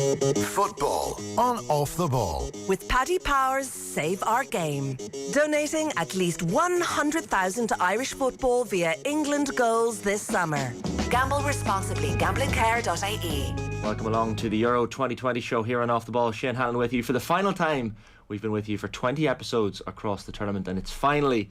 Football on Off the Ball. With Paddy Power's Save Our Game. Donating at least 100,000 to Irish football via England goals this summer. Gamble responsibly. Gamblingcare.ie. Welcome along to the Euro 2020 show here on Off the Ball. Shane Hannon with you for the final time. We've been with you for 20 episodes across the tournament, and it's finally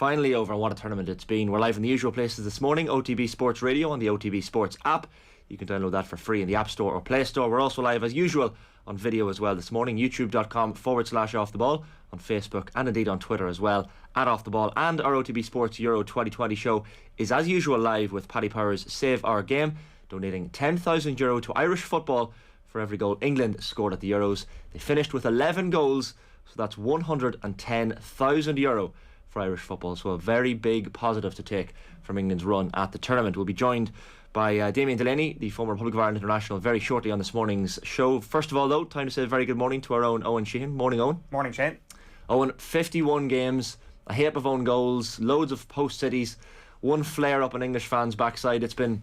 over. And what a tournament it's been. We're live in the usual places this morning. OTB Sports Radio on the OTB Sports app. You can download that for free in the App Store or Play Store. We're also live as usual on video as well this morning. youtube.com/Off the Ball, on Facebook and indeed on Twitter as well at Off the Ball. And our OTB Sports Euro 2020 show is as usual live with Paddy Power's Save Our Game, donating €10,000 to Irish football for every goal England scored at the Euros. They finished with 11 goals, so that's €110,000 for Irish football. So a very big positive to take from England's run at the tournament. We'll be joined by Damien Delaney, the former Republic of Ireland international, very shortly on this morning's show. First of all, though, time to say a very good morning to our own Eoin Sheahan. Morning, Eoin. Morning, Shane. Eoin, 51 games, a heap of own goals, loads of post cities, one flare up on English fans' backside. It's been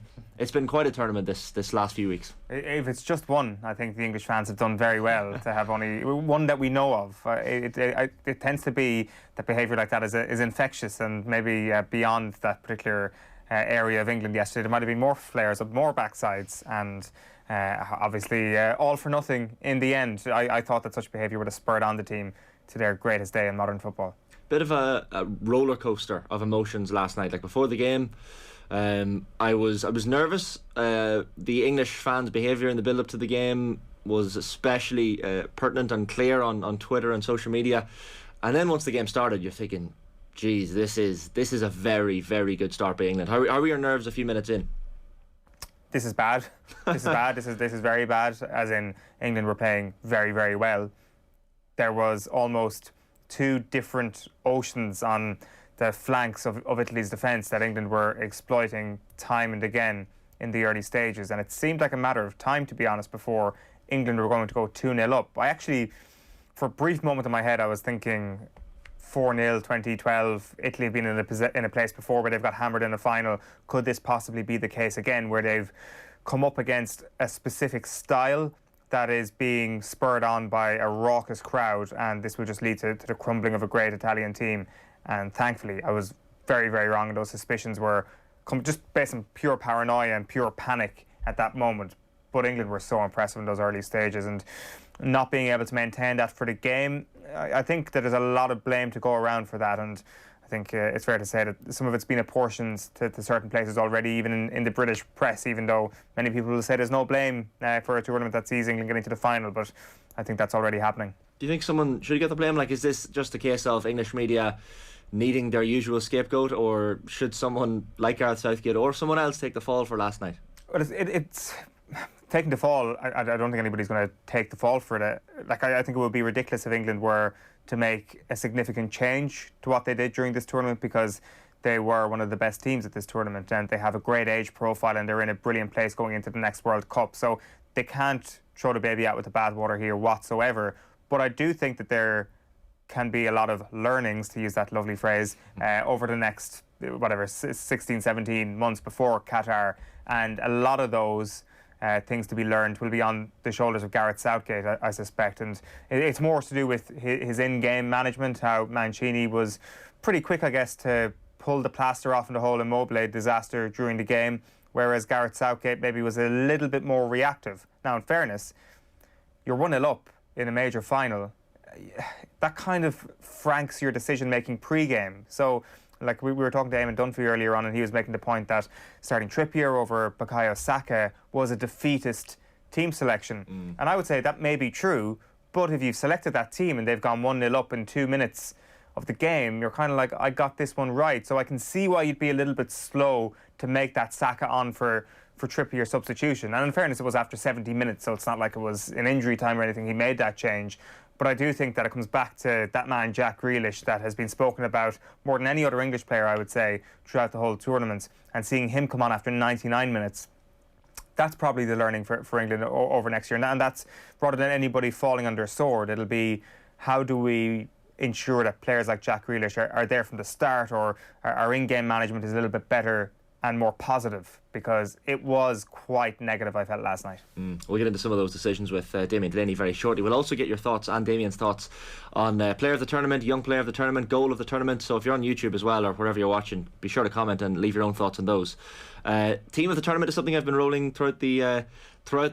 quite a tournament this last few weeks. If it's just one, I think the English fans have done very well to have only one that we know of. It tends to be that behaviour like that is infectious, and maybe beyond that particular area of England yesterday there might have been more flares up, more backsides, and obviously all for nothing in the end. I thought that such behaviour would have spurred on the team to their greatest day in modern football. Bit of a roller coaster of emotions last night. Like before the game, I was nervous. The English fans' behaviour in the build up to the game was especially pertinent and clear on Twitter and social media. And then once the game started, you're thinking, geez, this is a very, very good start by England. How were your nerves a few minutes in? This is bad. This is bad. This is very bad. As in, England were playing very, very well. There was almost two different oceans on the flanks of Italy's defence that England were exploiting time and again in the early stages, and it seemed like a matter of time, to be honest, before England were going to go 2-0 up. I actually, for a brief moment in my head, I was thinking 4-0 2012. Italy have been in a place before where they've got hammered in a final. Could this possibly be the case again, where they've come up against a specific style that is being spurred on by a raucous crowd, and this will just lead to the crumbling of a great Italian team? And thankfully I was very, very wrong, and those suspicions were just based on pure paranoia and pure panic at that moment. But England were so impressive in those early stages, and not being able to maintain that for the game, I think that there's a lot of blame to go around for that, and I think it's fair to say that some of it's been apportioned to certain places already, even in the British press, even though many people will say there's no blame for a tournament that sees England getting to the final, but I think that's already happening. Do you think someone should get the blame? Like, is this just a case of English media needing their usual scapegoat, or should someone like Gareth Southgate or someone else take the fall for last night? Well, it's taking the fall. I don't think anybody's going to take the fall for it. Like, I think it would be ridiculous if England were to make a significant change to what they did during this tournament, because they were one of the best teams at this tournament, and they have a great age profile, and they're in a brilliant place going into the next World Cup. So they can't throw the baby out with the bathwater here whatsoever. But I do think that there can be a lot of learnings, to use that lovely phrase, over the next 16, 17 months before Qatar, and a lot of those things to be learned will be on the shoulders of Gareth Southgate, I suspect, and it's more to do with his in-game management, how Mancini was pretty quick, I guess, to pull the plaster off in the whole Immobile disaster during the game, whereas Gareth Southgate maybe was a little bit more reactive. Now, in fairness, you're 1-0 up in a major final. That kind of franks your decision-making pre-game. So, like we were talking to Eamon Dunphy earlier on, and he was making the point that starting Trippier over Bukayo Saka was a defeatist team selection. And I would say that may be true, but if you've selected that team and they've gone 1-0 up in 2 minutes of the game, you're kind of like, I got this one right. So I can see why you'd be a little bit slow to make that Saka on for Trippier substitution. And in fairness, it was after 70 minutes, so it's not like it was in injury time or anything he made that change. But I do think that it comes back to that man, Jack Grealish, that has been spoken about more than any other English player, I would say, throughout the whole tournament. And seeing him come on after 99 minutes, that's probably the learning for England over next year. And that's, rather than anybody falling under a sword, it'll be, how do we ensure that players like Jack Grealish are there from the start, or our in-game management is a little bit better and more positive, because it was quite negative, I felt, last night. We'll get into some of those decisions with Damien Delaney very shortly. We'll also get your thoughts and Damien's thoughts on player of the tournament, young player of the tournament, goal of the tournament. So if you're on YouTube as well, or wherever you're watching, be sure to comment and leave your own thoughts on those. Team of the tournament is something I've been rolling throughout the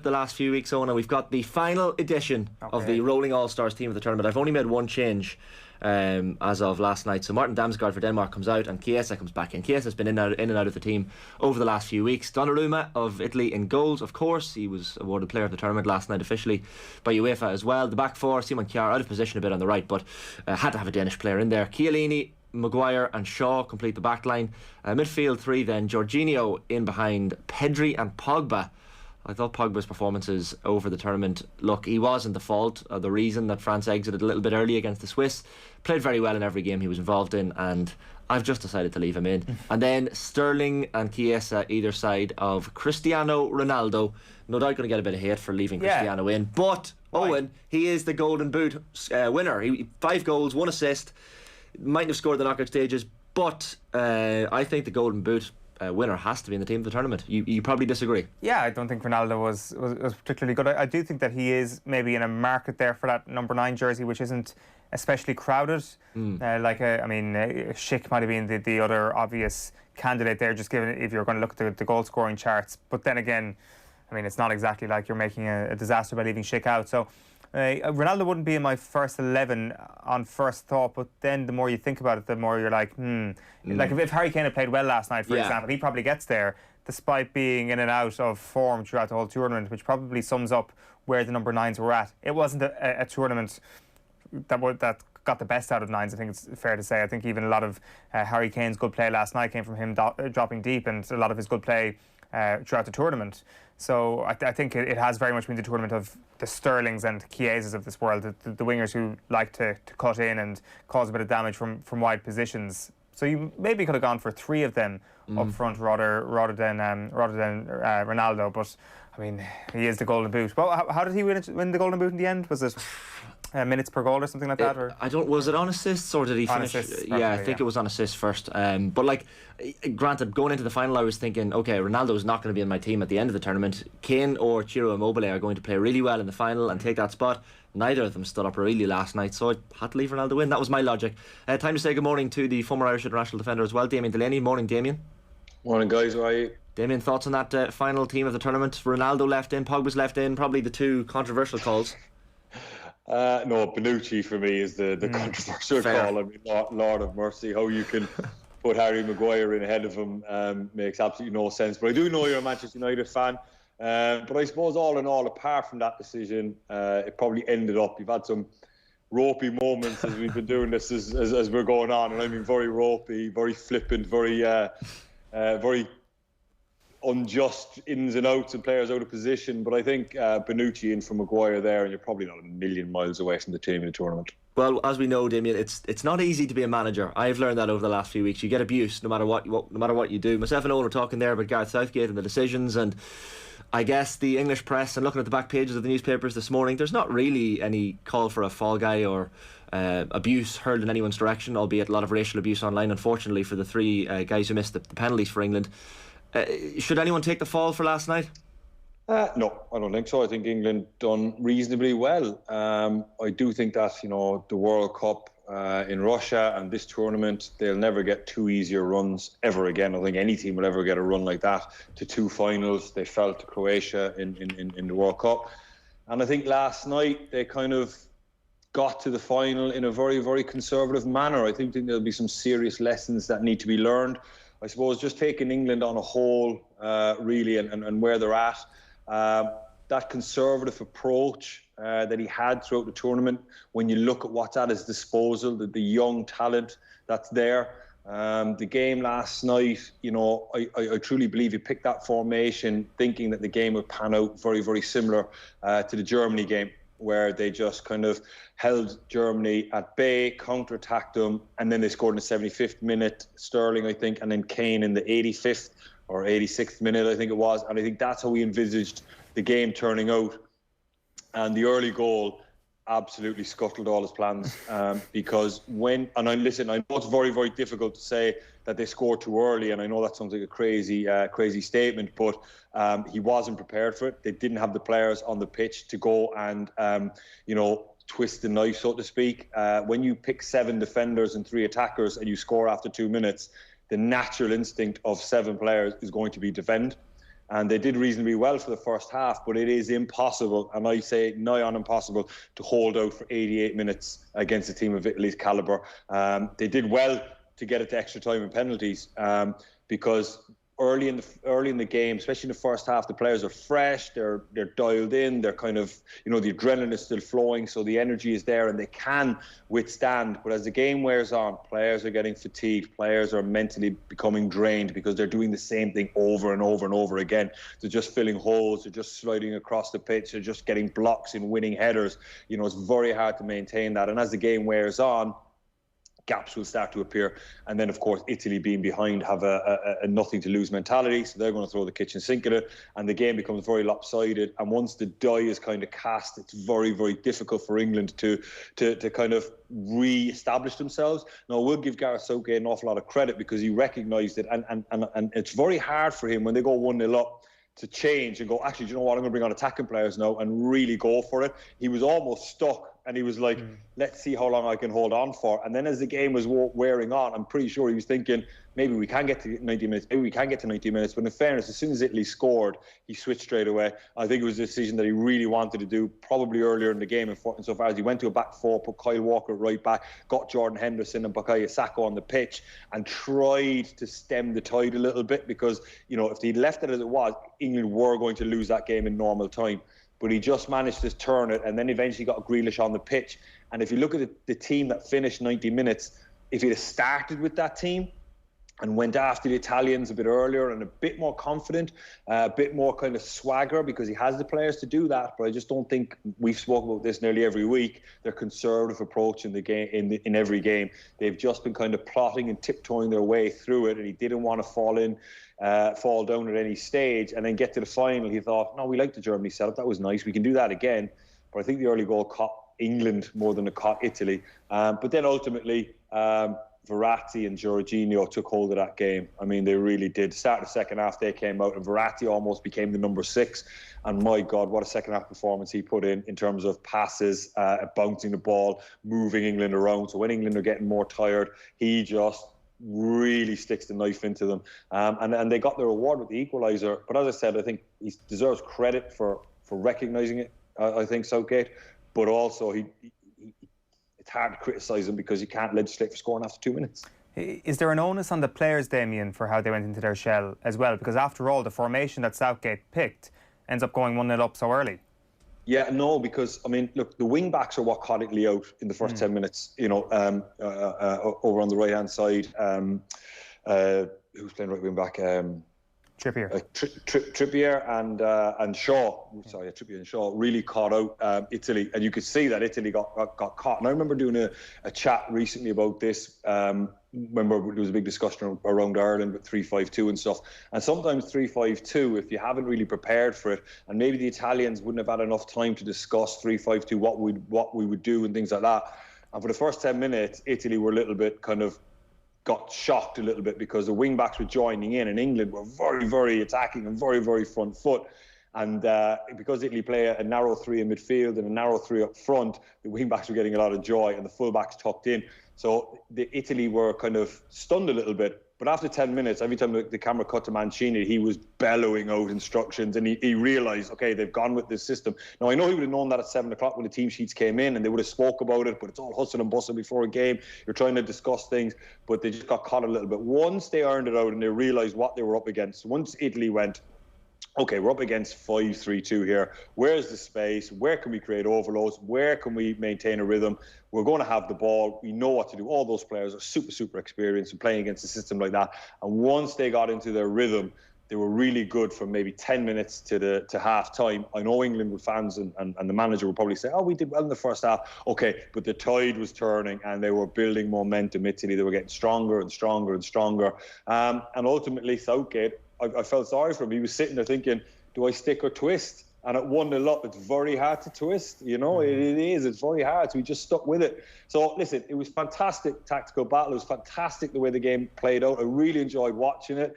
last few weeks, Owen, and we've got the final edition of the Rolling All-Stars Team of the tournament. I've only made one change as of last night. So Martin Damsgaard for Denmark comes out and Chiesa comes back in. Chiesa's been in and out of the team over the last few weeks. Donnarumma of Italy in goals, of course. He was awarded player of the tournament last night officially by UEFA as well. The back four, Simon Kjaer out of position a bit on the right, but had to have a Danish player in there. Chiellini, Maguire and Shaw complete the back line. Midfield three then, Jorginho in behind Pedri and Pogba. I thought Pogba's performances over the tournament, look, he wasn't the fault or the reason that France exited a little bit early against the Swiss. Played very well in every game he was involved in, and I've just decided to leave him in. And then Sterling and Chiesa either side of Cristiano Ronaldo. No doubt going to get a bit of hate for leaving Cristiano in, but Owen, he is the Golden Boot winner. 5 goals, 1 assist. Mightn't have scored the knockout stages, but I think the Golden Boot winner has to be in the team of the tournament. You probably disagree. Yeah, I don't think Ronaldo was particularly good. I do think that he is maybe in a market there for that number 9 jersey, which isn't especially crowded. Schick might have been the other obvious candidate there, just given if you're going to look at the goal scoring charts. But then again, I mean, it's not exactly like you're making a disaster by leaving Schick out. So Ronaldo wouldn't be in my first 11 on first thought, but then the more you think about it, the more you're like, Like if Harry Kane had played well last night, for example, he probably gets there, despite being in and out of form throughout the whole tournament, which probably sums up where the number 9s were at. It wasn't a tournament that got the best out of 9s, I think it's fair to say. I think even a lot of Harry Kane's good play last night came from him dropping deep, and a lot of his good play throughout the tournament. So I think it has very much been the tournament of the Sterlings and Chiesas of this world, the wingers who like to cut in and cause a bit of damage from wide positions. So you maybe could have gone for 3 of them up front rather than Ronaldo. But I mean, he is the Golden Boot. Well, how did he win the Golden Boot in the end? Was it minutes per goal or something like that? Or? I don't. Was it on assists or did he finish? Assists, I think it was on assists first. But like, granted, going into the final, I was thinking, okay, Ronaldo's not going to be in my team at the end of the tournament. Kane or Ciro Immobile are going to play really well in the final and take that spot. Neither of them stood up really last night, so I had to leave Ronaldo in. That was my logic. Time to say good morning to the former Irish international defender as well, Damien Delaney. Morning, Damien. Morning, guys. How are you? Damien, thoughts on that final team of the tournament? Ronaldo left in, Pogba's left in, probably the 2 controversial calls. No, Bonucci for me is the controversial call. I mean, Lord of mercy, how you can put Harry Maguire in ahead of him makes absolutely no sense. But I do know you're a Manchester United fan. But I suppose all in all, apart from that decision, it probably ended up, you've had some ropey moments as we've been doing this as we're going on. And I mean, very ropey, very flippant, very unjust ins and outs and players out of position. But I think Bonucci in for Maguire there, and you're probably not a million miles away from the team in the tournament. Well, as we know, Damien, it's not easy to be a manager. I've learned that over the last few weeks. You get abuse no matter what you do. Myself and Owen were talking there about Gareth Southgate and the decisions, and I guess the English press, and looking at the back pages of the newspapers this morning, there's not really any call for a fall guy or abuse hurled in anyone's direction, albeit a lot of racial abuse online, unfortunately, for the 3 guys who missed the penalties for England. Should anyone take the fall for last night? No, I don't think so. I think England done reasonably well. I do think that, the World Cup in Russia and this tournament, they'll never get 2 easier runs ever again. I don't think any team will ever get a run like that to 2 finals. They fell to Croatia in the World Cup. And I think last night they kind of got to the final in a very, very conservative manner. I think there'll be some serious lessons that need to be learned. I suppose just taking England on a whole, really, and where they're at, that conservative approach that he had throughout the tournament, when you look at what's at his disposal, the young talent that's there. The game last night, I truly believe he picked that formation thinking that the game would pan out very, very similar to the Germany game, where they just kind of held Germany at bay, counter-attacked them, and then they scored in the 75th minute, Sterling, I think, and then Kane in the 85th or 86th minute, I think it was. And I think that's how we envisaged the game turning out. And the early goal, absolutely scuttled all his plans because I know it's very, very difficult to say that they scored too early, and I know that sounds like a crazy statement, but he wasn't prepared for it. They didn't have the players on the pitch to go and twist the knife, so to speak. When you pick 7 defenders and 3 attackers and you score after 2 minutes, the natural instinct of 7 players is going to be defend. And they did reasonably well for the first half, but it is impossible, and I say nigh on impossible, to hold out for 88 minutes against a team of Italy's calibre. They did well to get it to extra time and penalties because early in the game, especially in the first half, the players are fresh, they're dialed in, they're kind of, the adrenaline is still flowing, so the energy is there and they can withstand. But as the game wears on, players are getting fatigued, players are mentally becoming drained because they're doing the same thing over and over and over again. They're just filling holes, they're just sliding across the pitch, they're just getting blocks and winning headers. It's very hard to maintain that. And as the game wears on, gaps will start to appear, and then of course Italy being behind have a nothing to lose mentality, so they're going to throw the kitchen sink at it, and the game becomes very lopsided. And once the die is kind of cast, it's very, very difficult for England to kind of re-establish themselves. Now, I will give Gareth Southgate an awful lot of credit because he recognised it, and it's very hard for him when they go 1-0 up to change and go, actually, do you know what, I'm going to bring on attacking players now and really go for it. He was almost stuck. And he was like, let's see how long I can hold on for. And then as the game was wearing on, I'm pretty sure he was thinking, maybe we can get to 90 minutes, maybe we can get to 90 minutes. But in fairness, as soon as Italy scored, he switched straight away. I think it was a decision that he really wanted to do, probably earlier in the game. And so far as he went to a back 4, put Kyle Walker right back, got Jordan Henderson and Bukayo Saka on the pitch, and tried to stem the tide a little bit because, if he'd left it as it was, England were going to lose that game in normal time. But he just managed to turn it, and then eventually got Grealish on the pitch. And if you look at the team that finished 90 minutes, if he'd have started with that team and went after the Italians a bit earlier and a bit more confident, a bit more kind of swagger, because he has the players to do that. But I just don't think, we've spoken about this nearly every week, their conservative approach in the game, in every game. They've just been kind of plotting and tiptoeing their way through it, and he didn't want to fall down at any stage, and then get to the final. He thought, no, we like the Germany setup, that was nice, we can do that again. But I think the early goal caught England more than it caught Italy. But then ultimately, Verratti and Jorginho took hold of that game. I mean, they really did. Start the second half, they came out, and Verratti almost became the number 6. And my God, what a second half performance he put in terms of passes, bouncing the ball, moving England around. So when England are getting more tired, he just really sticks the knife into them. And they got their reward with the equaliser. But as I said, I think he deserves credit for recognising it, I think, Southgate. But also, it's hard to criticise him because you can't legislate for scoring after 2 minutes. Is there an onus on the players, Damien, for how they went into their shell as well? Because after all, the formation that Southgate picked ends up going 1-0 up so early. Yeah, no, because, I mean, look, the wing-backs are what caught Italy out in the first 10 minutes, over on the right-hand side. Who's playing right wing-back? Trippier. Trippier and Shaw. Sorry, Trippier and Shaw really caught out Italy, and you could see that Italy got caught. And I remember doing a chat recently about this. Remember, there was a big discussion around Ireland with 3-5-2 and stuff. And sometimes 3-5-2, if you haven't really prepared for it, and maybe the Italians wouldn't have had enough time to discuss 3-5-2, what we would do and things like that. And for the first 10 minutes, Italy were a little bit kind of got shocked a little bit because the wing-backs were joining in, and England were very, very attacking and very, very front foot. And because Italy play a narrow 3 in midfield and a narrow 3 up front, the wing-backs were getting a lot of joy and the full-backs tucked in. So Italy were kind of stunned a little bit. But after 10 minutes, every time the camera cut to Mancini, he was bellowing out instructions, and he realised, okay, they've gone with this system. Now, I know he would have known that at 7 o'clock when the team sheets came in, and they would have spoke about it, but it's all hustle and bustle before a game. You're trying to discuss things, but they just got caught a little bit. Once they ironed it out and they realised what they were up against, once Italy went, okay, we're up against 5-3-2 here. Where's the space? Where can we create overloads? Where can we maintain a rhythm? We're going to have the ball. We know what to do. All those players are super, super experienced in playing against a system like that. And once they got into their rhythm, they were really good from maybe 10 minutes to half time. I know England with fans and the manager would probably say, oh, we did well in the first half. Okay, but the tide was turning and they were building momentum. Italy, they were getting stronger and stronger and stronger. And ultimately, Southgate, I felt sorry for him. He was sitting there thinking, do I stick or twist? And at 1-0 up, it's very hard to twist. You know, it is. It's very hard. So we just stuck with it. So listen, it was fantastic tactical battle. It was fantastic the way the game played out. I really enjoyed watching it.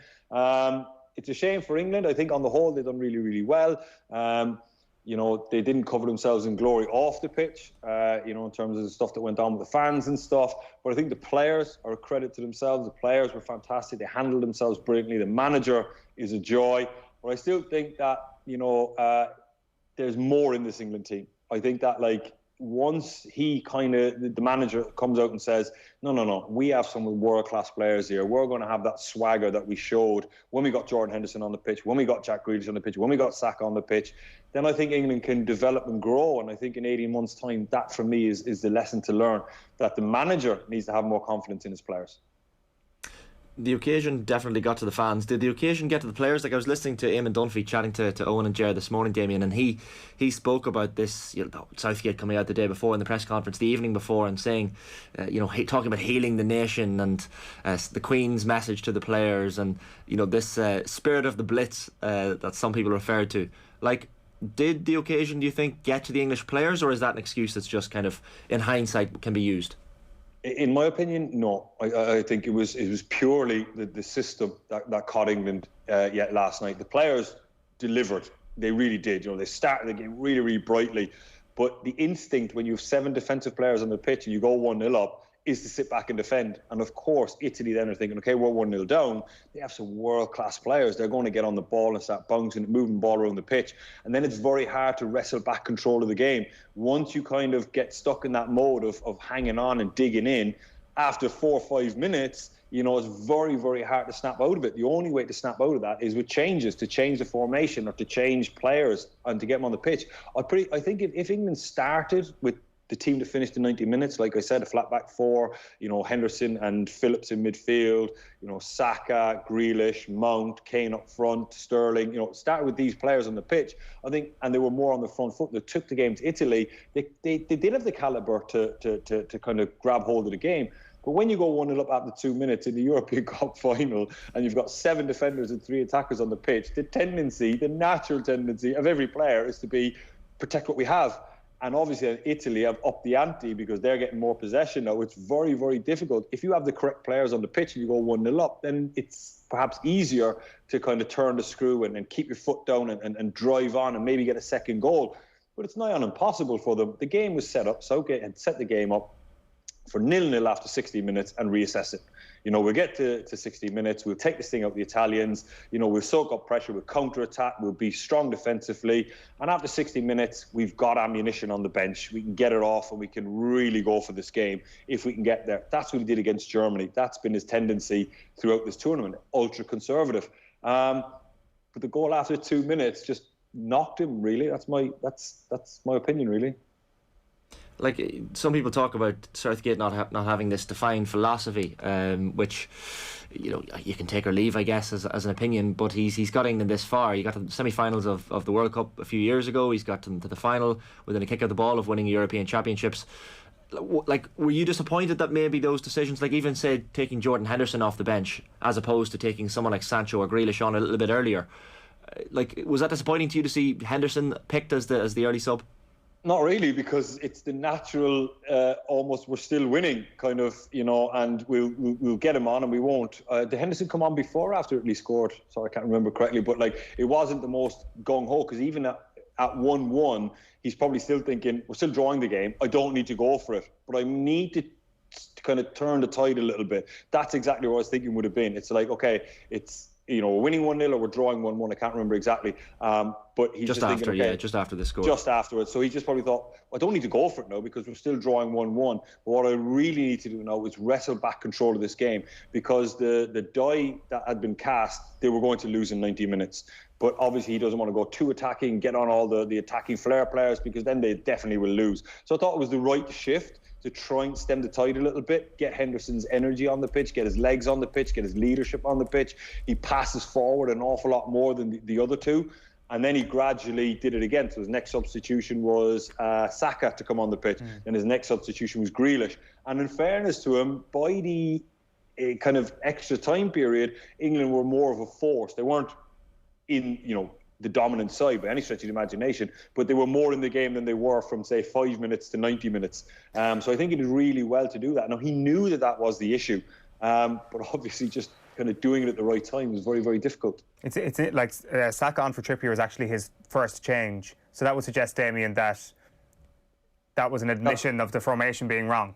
It's a shame for England. I think on the whole they've done really, really well. You know, they didn't cover themselves in glory off the pitch, you know, in terms of the stuff that went on with the fans and stuff. But I think the players are a credit to themselves. The players were fantastic. They handled themselves brilliantly. The manager is a joy. But I still think that, you know, there's more in this England team. I think that, like, once he the manager comes out and says, no, we have some world-class players here. We're going to have that swagger that we showed when we got Jordan Henderson on the pitch, when we got Jack Grealish on the pitch, when we got Saka on the pitch, then I think England can develop and grow. And I think in 18 months' time, that for me is the lesson to learn, that the manager needs to have more confidence in his players. The occasion definitely got to the fans. Did the occasion get to the players? Like, I was listening to Eamon Dunphy chatting to Owen and Jared this morning, Damien, and he spoke about this, you know, Southgate coming out the day before in the press conference, the evening before, and saying, you know, talking about healing the nation and the Queen's message to the players, and, you know, this spirit of the Blitz that some people referred to. Like, did the occasion, do you think, get to the English players, or is that an excuse that's just kind of, in hindsight, can be used? In my opinion, no. I think it was purely the system that caught England last night. The players delivered. They really did. You know, they started the game really, really brightly. But the instinct when you have 7 defensive players on the pitch and you go 1-0 up is to sit back and defend. And of course, Italy then are thinking, okay, we're 1-0 down. They have some world-class players. They're going to get on the ball and start bouncing, moving the ball around the pitch. And then it's very hard to wrestle back control of the game. Once you kind of get stuck in that mode of hanging on and digging in, after 4 or 5 minutes, you know, it's very, very hard to snap out of it. The only way to snap out of that is with changes, to change the formation or to change players and to get them on the pitch. I think if England started with the team that finished in 90 minutes, like I said, a flat back 4, you know, Henderson and Phillips in midfield, you know, Saka, Grealish, Mount, Kane up front, Sterling, you know, started with these players on the pitch, I think, and they were more on the front foot. They took the game to Italy. They did have the calibre to kind of grab hold of the game. But when you go 1-0 up after 2 minutes in the European Cup final and you've got 7 defenders and 3 attackers on the pitch, the natural tendency of every player is to protect what we have. And obviously Italy have upped the ante because they're getting more possession now. It's very, very difficult. If you have the correct players on the pitch and you go 1-0 up, then it's perhaps easier to kind of turn the screw and keep your foot down and drive on and maybe get a second goal. But it's nigh on impossible for them. The game was set up. Southgate had set the game up for 0-0 after 60 minutes and reassess it. You know, we'll get to 60 minutes, we'll take this thing out the Italians, you know, we'll soak up pressure, we'll counter-attack, we'll be strong defensively, and after 60 minutes, we've got ammunition on the bench. We can get it off and we can really go for this game if we can get there. That's what he did against Germany. That's been his tendency throughout this tournament, ultra-conservative. But the goal after 2 minutes just knocked him, really. That's my opinion, really. Like, some people talk about Southgate not having this defined philosophy, which, you know, you can take or leave, I guess, as an opinion. But he's got England this far. He got to the semi-finals of the World Cup a few years ago. He's got them to the final within a kick of the ball of winning European Championships. Like, were you disappointed that maybe those decisions, like even say taking Jordan Henderson off the bench as opposed to taking someone like Sancho or Grealish on a little bit earlier? Like, was that disappointing to you to see Henderson picked as the early sub? Not really, because it's the natural, almost we're still winning kind of, you know, and we'll get him on and we won't. Did Henderson come on before or after he scored? Sorry, I can't remember correctly, but like it wasn't the most gung-ho, because even at 1-1, he's probably still thinking, we're still drawing the game. I don't need to go for it, but I need to kind of turn the tide a little bit. That's exactly what I was thinking would have been. It's like, okay, it's, you know, we're winning 1-0 or we're drawing 1-1. I can't remember exactly. But he's just after, thinking, okay, just after the score. Just afterwards. So he just probably thought, I don't need to go for it now because we're still drawing 1-1. But what I really need to do now is wrestle back control of this game, because the die that had been cast, they were going to lose in 90 minutes. But obviously he doesn't want to go too attacking, get on all the attacking flair players, because then they definitely will lose. So I thought it was the right shift to try and stem the tide a little bit, get Henderson's energy on the pitch, get his legs on the pitch, get his leadership on the pitch. He passes forward an awful lot more than the other two. And then he gradually did it again. So his next substitution was Saka to come on the pitch. And his next substitution was Grealish. And in fairness to him, by the kind of extra time period, England were more of a force. They weren't in, you know, the dominant side by any stretch of the imagination, but they were more in the game than they were from, say, 5 minutes to 90 minutes. So I think he did really well to do that. Now, he knew that was the issue, but obviously just kind of doing it at the right time was very, very difficult. It's like Saka on for Trippier was actually his first change. So that would suggest, Damien, that was an admission of the formation being wrong.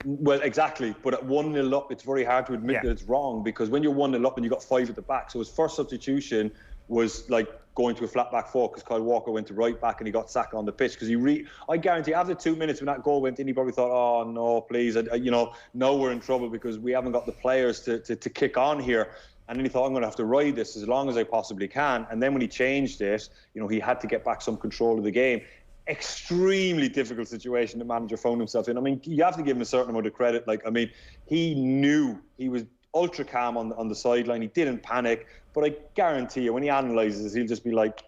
Well, exactly. But at 1-0 up, it's very hard to admit that it's wrong, because when you're 1-0 up and you've got 5 at the back, so his first substitution was like going to a flat back four because Kyle Walker went to right back and he got Saka on the pitch. Because I guarantee after 2 minutes when that goal went in, he probably thought, oh no, please, no, we're in trouble because we haven't got the players to kick on here. And then he thought, I'm going to have to ride this as long as I possibly can. And then when he changed it, he had to get back some control of the game. Extremely difficult situation the manager found himself in. I mean, you have to give him a certain amount of credit. He knew, he was ultra calm on the sideline. He didn't panic. But I guarantee you, when he analyses, he'll just be like,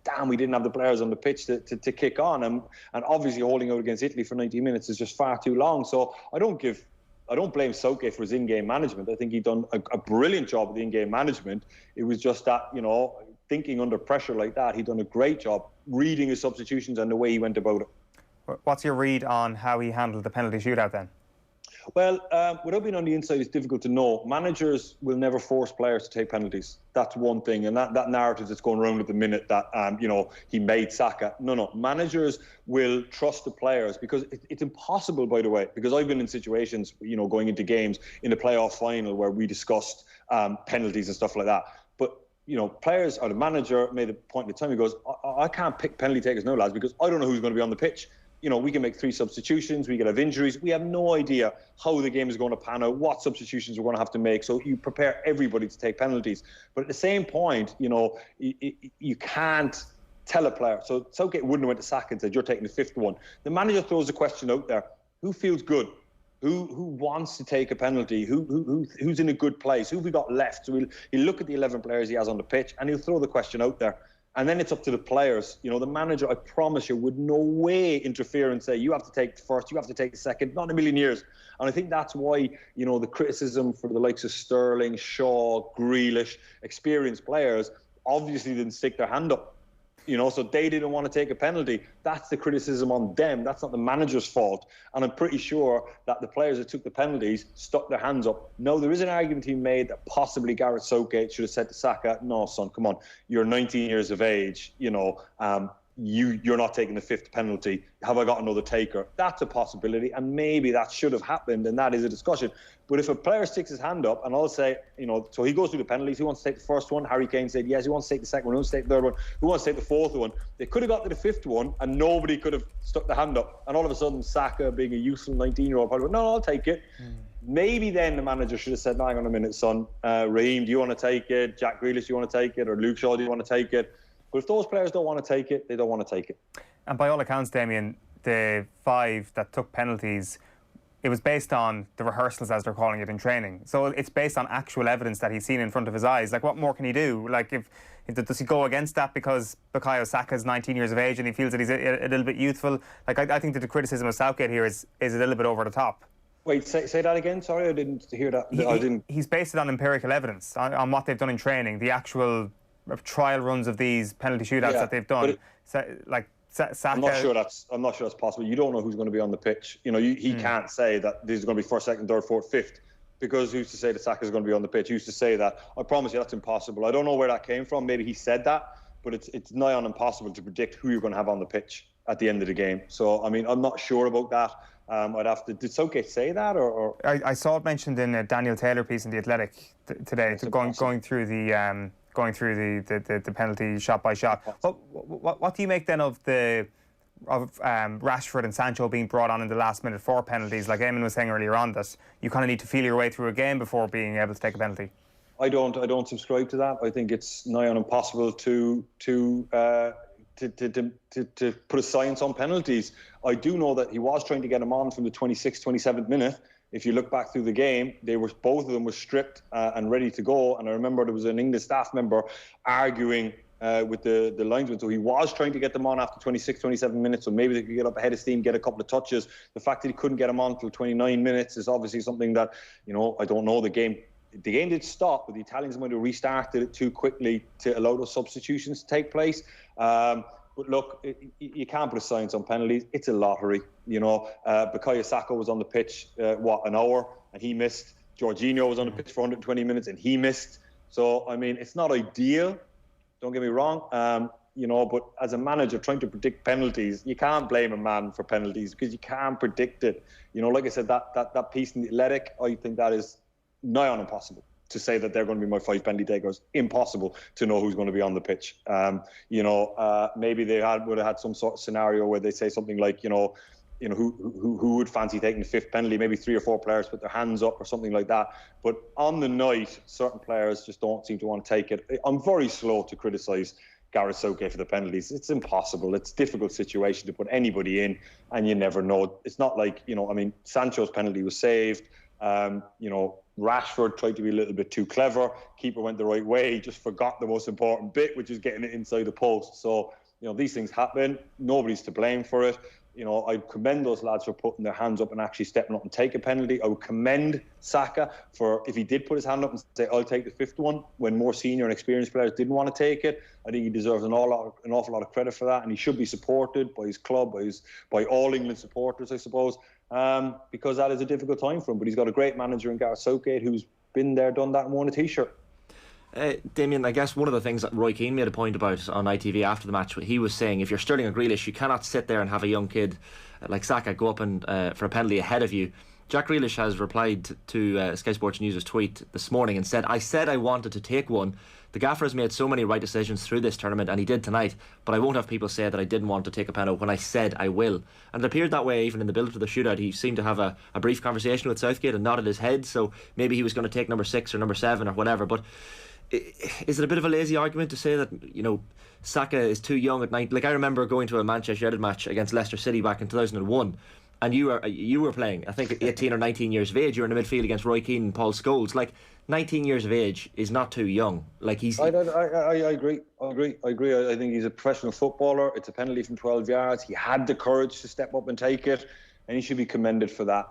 damn, we didn't have the players on the pitch to kick on. And obviously holding out against Italy for 90 minutes is just far too long. So I don't blame Southgate for his in-game management. I think he'd done a brilliant job of the in-game management. It was just that, thinking under pressure like that, he'd done a great job reading his substitutions and the way he went about it. What's your read on how he handled the penalty shootout then? Well, without being on the inside, it's difficult to know. Managers will never force players to take penalties. That's one thing. And that narrative that's going around at the minute that, he made Saka. No. Managers will trust the players because it's impossible, by the way, because I've been in situations, going into games in the playoff final where we discussed penalties and stuff like that. But, players or the manager made a point in the time, he goes, I can't pick penalty takers now, lads, because I don't know who's going to be on the pitch. We can make 3 substitutions, we could have injuries. We have no idea how the game is going to pan out, what substitutions we're going to have to make. So you prepare everybody to take penalties. But at the same point, you can't tell a player. So Southgate wouldn't have went to Saka and said, you're taking the 5th one. The manager throws a question out there. Who feels good? Who wants to take a penalty? Who's in a good place? Who have we got left? So he'll look at the 11 players he has on the pitch and he'll throw the question out there. And then it's up to the players. The manager, I promise you, would no way interfere and say, you have to take the first, you have to take the second, not in a million years. And I think that's why, the criticism for the likes of Sterling, Shaw, Grealish, experienced players, obviously didn't stick their hand up. So they didn't want to take a penalty. That's the criticism on them. That's not the manager's fault. And I'm pretty sure that the players that took the penalties stuck their hands up. No, there is an argument to be made that possibly Gareth Southgate should have said to Saka, no, son, come on. You're 19 years of age. You're not taking the 5th penalty. Have I got another taker? That's a possibility, and maybe that should have happened, and that is a discussion. But if a player sticks his hand up, and I'll say, so he goes through the penalties, who wants to take the first one? Harry Kane said yes. Who wants to take the second one? Who wants to take the third one? Who wants to take the 4th one? They could have got to the 5th one, and nobody could have stuck their hand up. And all of a sudden, Saka, being a youthful 19-year-old, probably went, no, I'll take it. Maybe then the manager should have said, no, hang on a minute, son. Raheem, do you want to take it? Jack Grealish, do you want to take it? Or Luke Shaw, do you want to take it? But if those players don't want to take it, they don't want to take it. And by all accounts, Damien, the 5 that took penalties, it was based on the rehearsals, as they're calling it, in training. So it's based on actual evidence that he's seen in front of his eyes. Like, what more can he do? Like, does he go against that because Bukayo Saka is 19 years of age and he feels that he's a little bit youthful? Like, I think that the criticism of Southgate here is a little bit over the top. Wait, say that again? Sorry, I didn't hear that. He's based it on empirical evidence, on what they've done in training, the actual trial runs of these penalty shootouts that they've done. Saka, I'm not sure that's possible. You don't know who's going to be on the pitch. He can't say that these are going to be 1st, 2nd, 3rd, 4th, 5th, because who's to say that Saka's going to be on the pitch? Who's to say that? I promise you that's impossible. I don't know where that came from. Maybe he said that, but it's nigh on impossible to predict who you're going to have on the pitch at the end of the game. So, I mean, I'm not sure about that. I'd have to. Did Southgate say that, or? I saw it mentioned in a Daniel Taylor piece in The Athletic today, going through the penalty shot by shot. What do you make then of Rashford and Sancho being brought on in the last minute for penalties? Like Eamon was saying earlier on, that you kind of need to feel your way through a game before being able to take a penalty. I don't subscribe to that. I think it's nigh on impossible to put a science on penalties. I do know that he was trying to get him on from the 26th, 27th minute. If you look back through the game, both of them were stripped and ready to go. And I remember there was an English staff member arguing with the linesman. So he was trying to get them on after 26, 27 minutes. So maybe they could get up ahead of steam, get a couple of touches. The fact that he couldn't get them on until 29 minutes is obviously something that, I don't know. The game the game did stop, but the Italians might have restarted it too quickly to allow those substitutions to take place. But look, you can't put a science on penalties. It's a lottery, Bukayo Saka was on the pitch, an hour, and he missed. Jorginho was on the pitch for 120 minutes, and he missed. So, I mean, it's not ideal, don't get me wrong, but as a manager trying to predict penalties, you can't blame a man for penalties because you can't predict it. Like I said, that piece in the Athletic, I think that is nigh on impossible to say that they're going to be my 5 penalty takers. Impossible to know who's going to be on the pitch. Maybe they would have had some sort of scenario where they say something like, who would fancy taking the 5th penalty? Maybe 3 or 4 players put their hands up or something like that. But on the night, certain players just don't seem to want to take it. I'm very slow to criticise Gareth Southgate for the penalties. It's impossible. It's a difficult situation to put anybody in, and you never know. It's not like, Sancho's penalty was saved. Rashford tried to be a little bit too clever. Keeper went the right way. He just forgot the most important bit, which is getting it inside the post. So, these things happen. Nobody's to blame for it. I'd commend those lads for putting their hands up and actually stepping up and take a penalty. I would commend Saka for, if he did put his hand up and say, I'll take the 5th one, when more senior and experienced players didn't want to take it. I think he deserves an awful lot of credit for that, and he should be supported by his club, by all England supporters, I suppose, because that is a difficult time for him. But he's got a great manager in Gareth Southgate who's been there, done that, and worn a T-shirt. Damien, I guess one of the things that Roy Keane made a point about on ITV after the match, he was saying if you're Sterling or Grealish, you cannot sit there and have a young kid like Saka go up and for a penalty ahead of you. Jack Grealish has replied to Sky Sports News' tweet this morning and said, I said I wanted to take one. The gaffer has made so many right decisions through this tournament, and he did tonight, but I won't have people say that I didn't want to take a penalty when I said I will. And it appeared that way even in the build-up to the shootout. He seemed to have a brief conversation with Southgate and nodded his head, so maybe he was going to take number 6 or number 7 or whatever. But is it a bit of a lazy argument to say that, Saka is too young at 9? Like, I remember going to a Manchester United match against Leicester City back in 2001, and you were playing, I think, 18 or 19 years of age. You were in the midfield against Roy Keane and Paul Scholes. Like, 19 years of age is not too young. Like, he's... I agree. I think he's a professional footballer. It's a penalty from 12 yards. He had the courage to step up and take it, and he should be commended for that.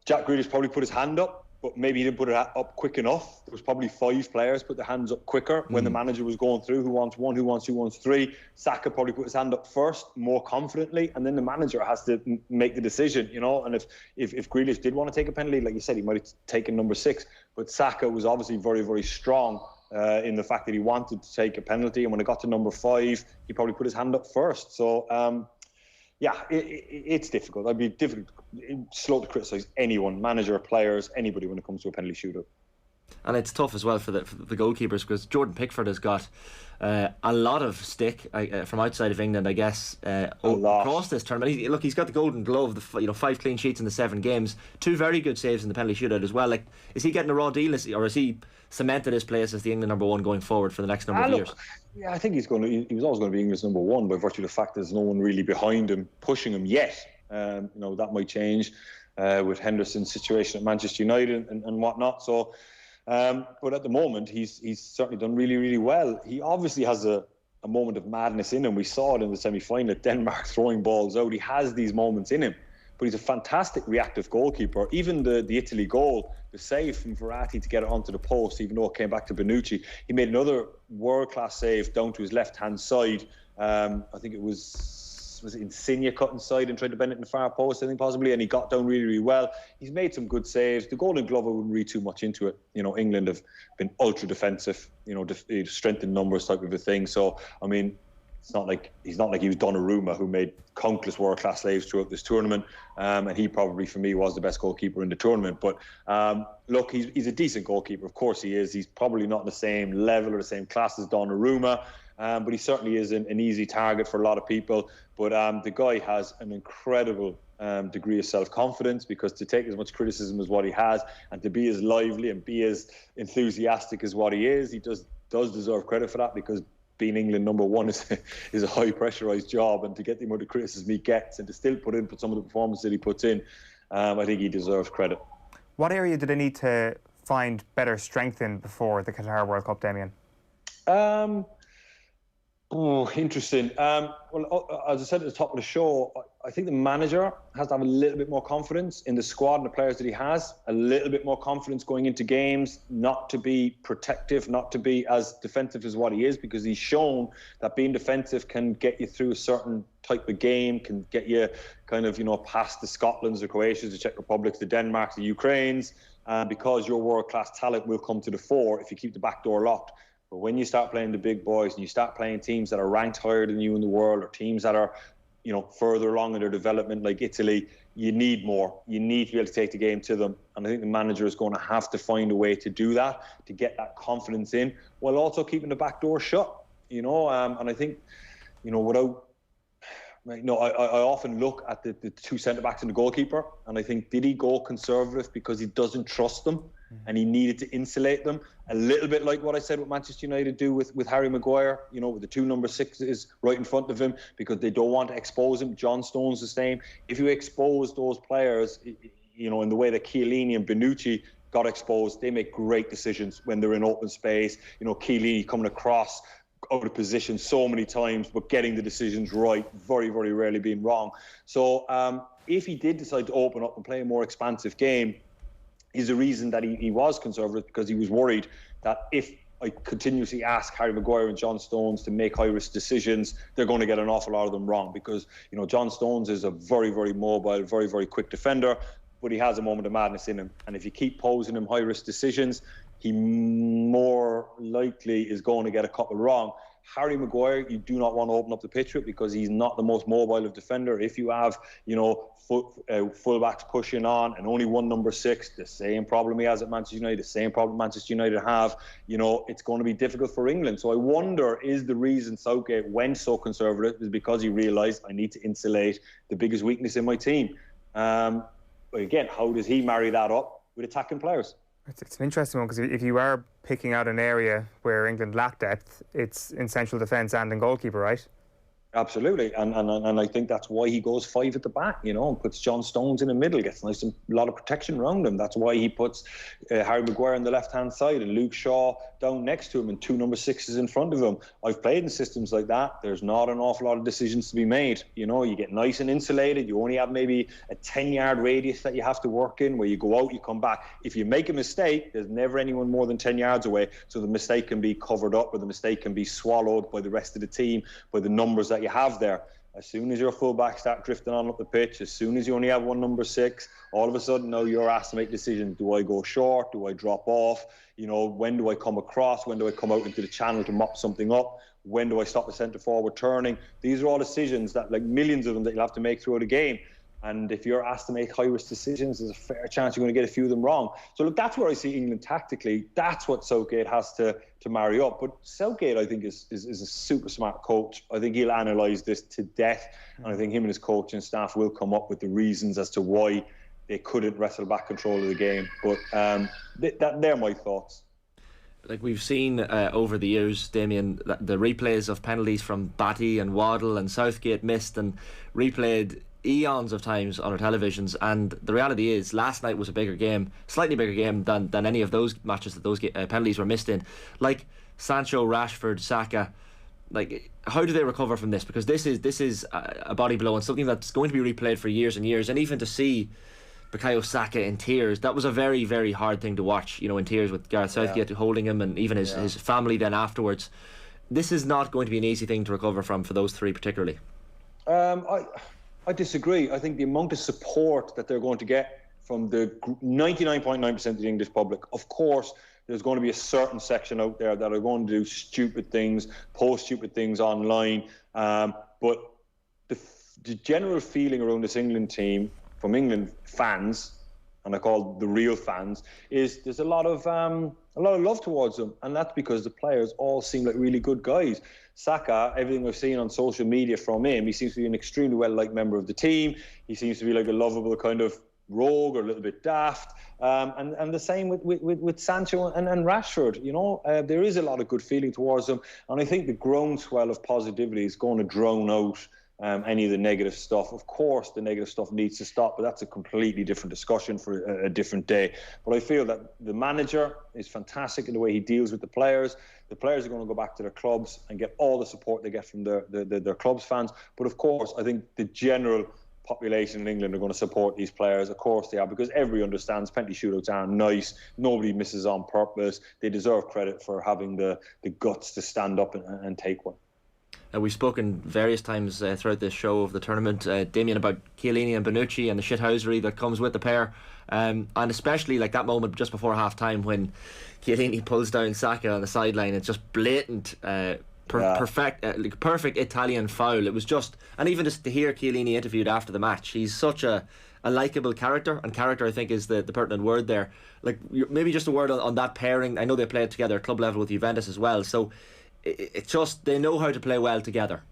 Jack Grealish probably put his hand up, but maybe he didn't put it up quick enough. There was probably 5 players put their hands up quicker when the manager was going through who wants 1, who wants 2, who wants 3. Saka probably put his hand up first, more confidently, and then the manager has to make the decision, And if Grealish did want to take a penalty, like you said, he might have taken number 6. But Saka was obviously very, very strong in the fact that he wanted to take a penalty, and when it got to number 5, he probably put his hand up first. So, it's difficult. I'd be slow to criticise anyone, manager, players, anybody when it comes to a penalty shootout. And it's tough as well for the goalkeepers, because Jordan Pickford has got a lot of stick from outside of England, I guess, across this tournament. He's got the Golden Glove, 5 clean sheets in the 7 games, 2 very good saves in the penalty shootout as well. Like, is he getting a raw deal, or is he cemented his place as the England number 1 going forward for the next number of years? Yeah, I think he was always going to be England's number 1 by virtue of the fact there's no one really behind him pushing him yet. That might change with Henderson's situation at Manchester United and whatnot. So, but at the moment, he's certainly done really, really well. He obviously has a moment of madness in him. We saw it in the semi-final at Denmark, throwing balls out. He has these moments in him, but he's a fantastic reactive goalkeeper. Even the Italy goal, the save from Verratti to get it onto the post, even though it came back to Bonucci, he made another world-class save down to his left-hand side. I think it was Insigne cut inside and tried to bend it in the far post, I think, possibly, and he got down really, really well. He's made some good saves. The Golden Glove, I wouldn't read too much into it. England have been ultra defensive, strength in numbers type of a thing. So, I mean, he's not like he was Donnarumma, who made countless world-class saves throughout this tournament, and he probably, for me, was the best goalkeeper in the tournament. But look, he's a decent goalkeeper. Of course he is. He's probably not in the same level or the same class as Donnarumma, but he certainly is an easy target for a lot of people. But the guy has an incredible degree of self-confidence, because to take as much criticism as what he has, and to be as lively and be as enthusiastic as what he is, he does deserve credit for that, because being England number 1 is a high pressurised job, and to get the amount of criticism he gets and to still put some of the performances that he puts in, I think he deserves credit. What area do they need to find better strength in before the Qatar World Cup, Damien? Interesting. Well, as I said at the top of the show, I think the manager has to have a little bit more confidence in the squad and the players that he has, a little bit more confidence going into games, not to be protective, not to be as defensive as what he is, because he's shown that being defensive can get you through a certain type of game, can get you kind of, past the Scotlands, the Croatians, the Czech Republics, the Denmarks, the Ukraines, because your world-class talent will come to the fore if you keep the back door locked. But when you start playing the big boys and you start playing teams that are ranked higher than you in the world, or teams that are further along in their development, like Italy, you need more. You need to be able to take the game to them. And I think the manager is going to have to find a way to do that, to get that confidence in, while also keeping the back door shut. And I think, without... I often look at the two centre-backs and the goalkeeper, and I think, did he go conservative because he doesn't trust them and he needed to insulate them? A little bit like what I said what Manchester United do with Harry Maguire, with the two number sixes right in front of him, because they don't want to expose him. John Stones the same. If you expose those players, in the way that Chiellini and Bonucci got exposed, they make great decisions when they're in open space. Chiellini coming across out of position so many times, but getting the decisions right, very, very rarely being wrong. So if he did decide to open up and play a more expansive game, is the reason that he was conservative, because he was worried that if I continuously ask Harry Maguire and John Stones to make high-risk decisions, they're going to get an awful lot of them wrong, because John Stones is a very, very mobile, very, very quick defender, but he has a moment of madness in him, and if you keep posing him high-risk decisions, he more likely is going to get a couple wrong. Harry Maguire, you do not want to open up the pitch with, because he's not the most mobile of defender. If you have, fullbacks pushing on and only one number six, the same problem he has at Manchester United, the same problem Manchester United have, it's going to be difficult for England. So I wonder, is the reason Southgate went so conservative is because he realised, I need to insulate the biggest weakness in my team. But again, how does he marry that up with attacking players? It's an interesting one, because if you are picking out an area where England lack depth, it's in central defence and in goalkeeper, right? Absolutely, and I think that's why he goes five at the back, and puts John Stones in the middle, gets a lot of protection around him. That's why he puts Harry Maguire on the left-hand side and Luke Shaw down next to him and two number sixes in front of him. I've played in systems like that. There's not an awful lot of decisions to be made. You get nice and insulated. You only have maybe a 10-yard radius that you have to work in, where you go out, you come back. If you make a mistake, there's never anyone more than 10 yards away, so the mistake can be covered up, or the mistake can be swallowed by the rest of the team, by the numbers that you have there. As soon as your fullbacks start drifting on up the pitch, as soon as you only have one number six, all of a sudden now you're asked to make decisions. Do I go short? Do I drop off? When do I come across? When do I come out into the channel to mop something up? When do I stop the centre forward turning? These are all decisions that, like millions of them, that you'll have to make throughout a game. And if you're asked to make high-risk decisions, there's a fair chance you're going to get a few of them wrong. So look, that's where I see England tactically. That's what Southgate has to marry up. But Southgate, I think, is a super smart coach. I think he'll analyse this to death. And I think him and his coaching staff will come up with the reasons as to why they couldn't wrestle back control of the game. But they're my thoughts. Like we've seen over the years, Damien, the replays of penalties from Batty and Waddle and Southgate missed and replayed eons of times on our televisions, and the reality is last night was a bigger game, slightly bigger game than any of those matches that those penalties were missed in. Like Sancho, Rashford, Saka, like how do they recover from this? Because this is a body blow and something that's going to be replayed for years and years. And even to see Bukayo Saka in tears, that was a very, very hard thing to watch, in tears, with Gareth Southgate holding him and even his family then afterwards. This is not going to be an easy thing to recover from for those three particularly. I disagree. I think the amount of support that they're going to get from the 99.9% of the English public, of course, there's going to be a certain section out there that are going to do stupid things, post stupid things online. But the general feeling around this England team, from England fans, and I call the real fans, is there's a lot of love towards them, and that's because the players all seem like really good guys. Saka, everything we've seen on social media from him, he seems to be an extremely well-liked member of the team. He seems to be like a lovable kind of rogue or a little bit daft. And the same with Sancho and Rashford. There is a lot of good feeling towards them. And I think the groundswell of positivity is going to drown out any of the negative stuff. Of course, the negative stuff needs to stop, but that's a completely different discussion for a different day. But I feel that the manager is fantastic in the way he deals with the players. The players are going to go back to their clubs and get all the support they get from their clubs fans. But of course, I think the general population in England are going to support these players. Of course they are, because everybody understands penalty shootouts aren't nice. Nobody misses on purpose. They deserve credit for having the guts to stand up and take one. We've spoken various times throughout this show of the tournament, Damien, about Chiellini and Bonucci and the shithousery that comes with the pair, and especially like that moment just before half time when Chiellini pulls down Saka on the sideline. It's just blatant, perfect Italian foul. It was just, and even just to hear Chiellini interviewed after the match, he's such a likeable character, and character I think is the pertinent word there. Like, maybe just a word on that pairing. I know they played together at club level with Juventus as well, so it's just they know how to play well together.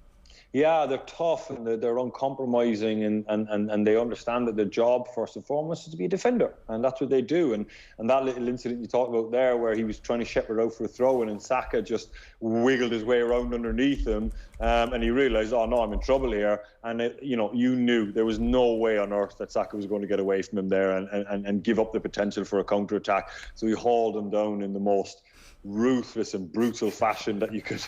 Yeah, they're tough and they're uncompromising, and they understand that their job first and foremost is to be a defender, and that's what they do. And that little incident you talked about there, where he was trying to shepherd out for a throw in, and Saka just wiggled his way around underneath him, and he realised, oh no, I'm in trouble here. And you knew there was no way on earth that Saka was going to get away from him there and give up the potential for a counter attack. So he hauled him down in the most ruthless and brutal fashion that you could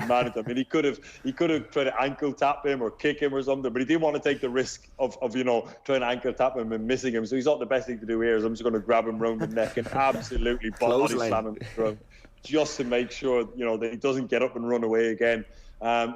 manage. I mean, he could have tried to ankle tap him or kick him or something, but he didn't want to take the risk of trying to ankle tap him and missing him. So he thought the best thing to do here is I'm just going to grab him round the neck and absolutely body slam him to the ground, just to make sure that he doesn't get up and run away again.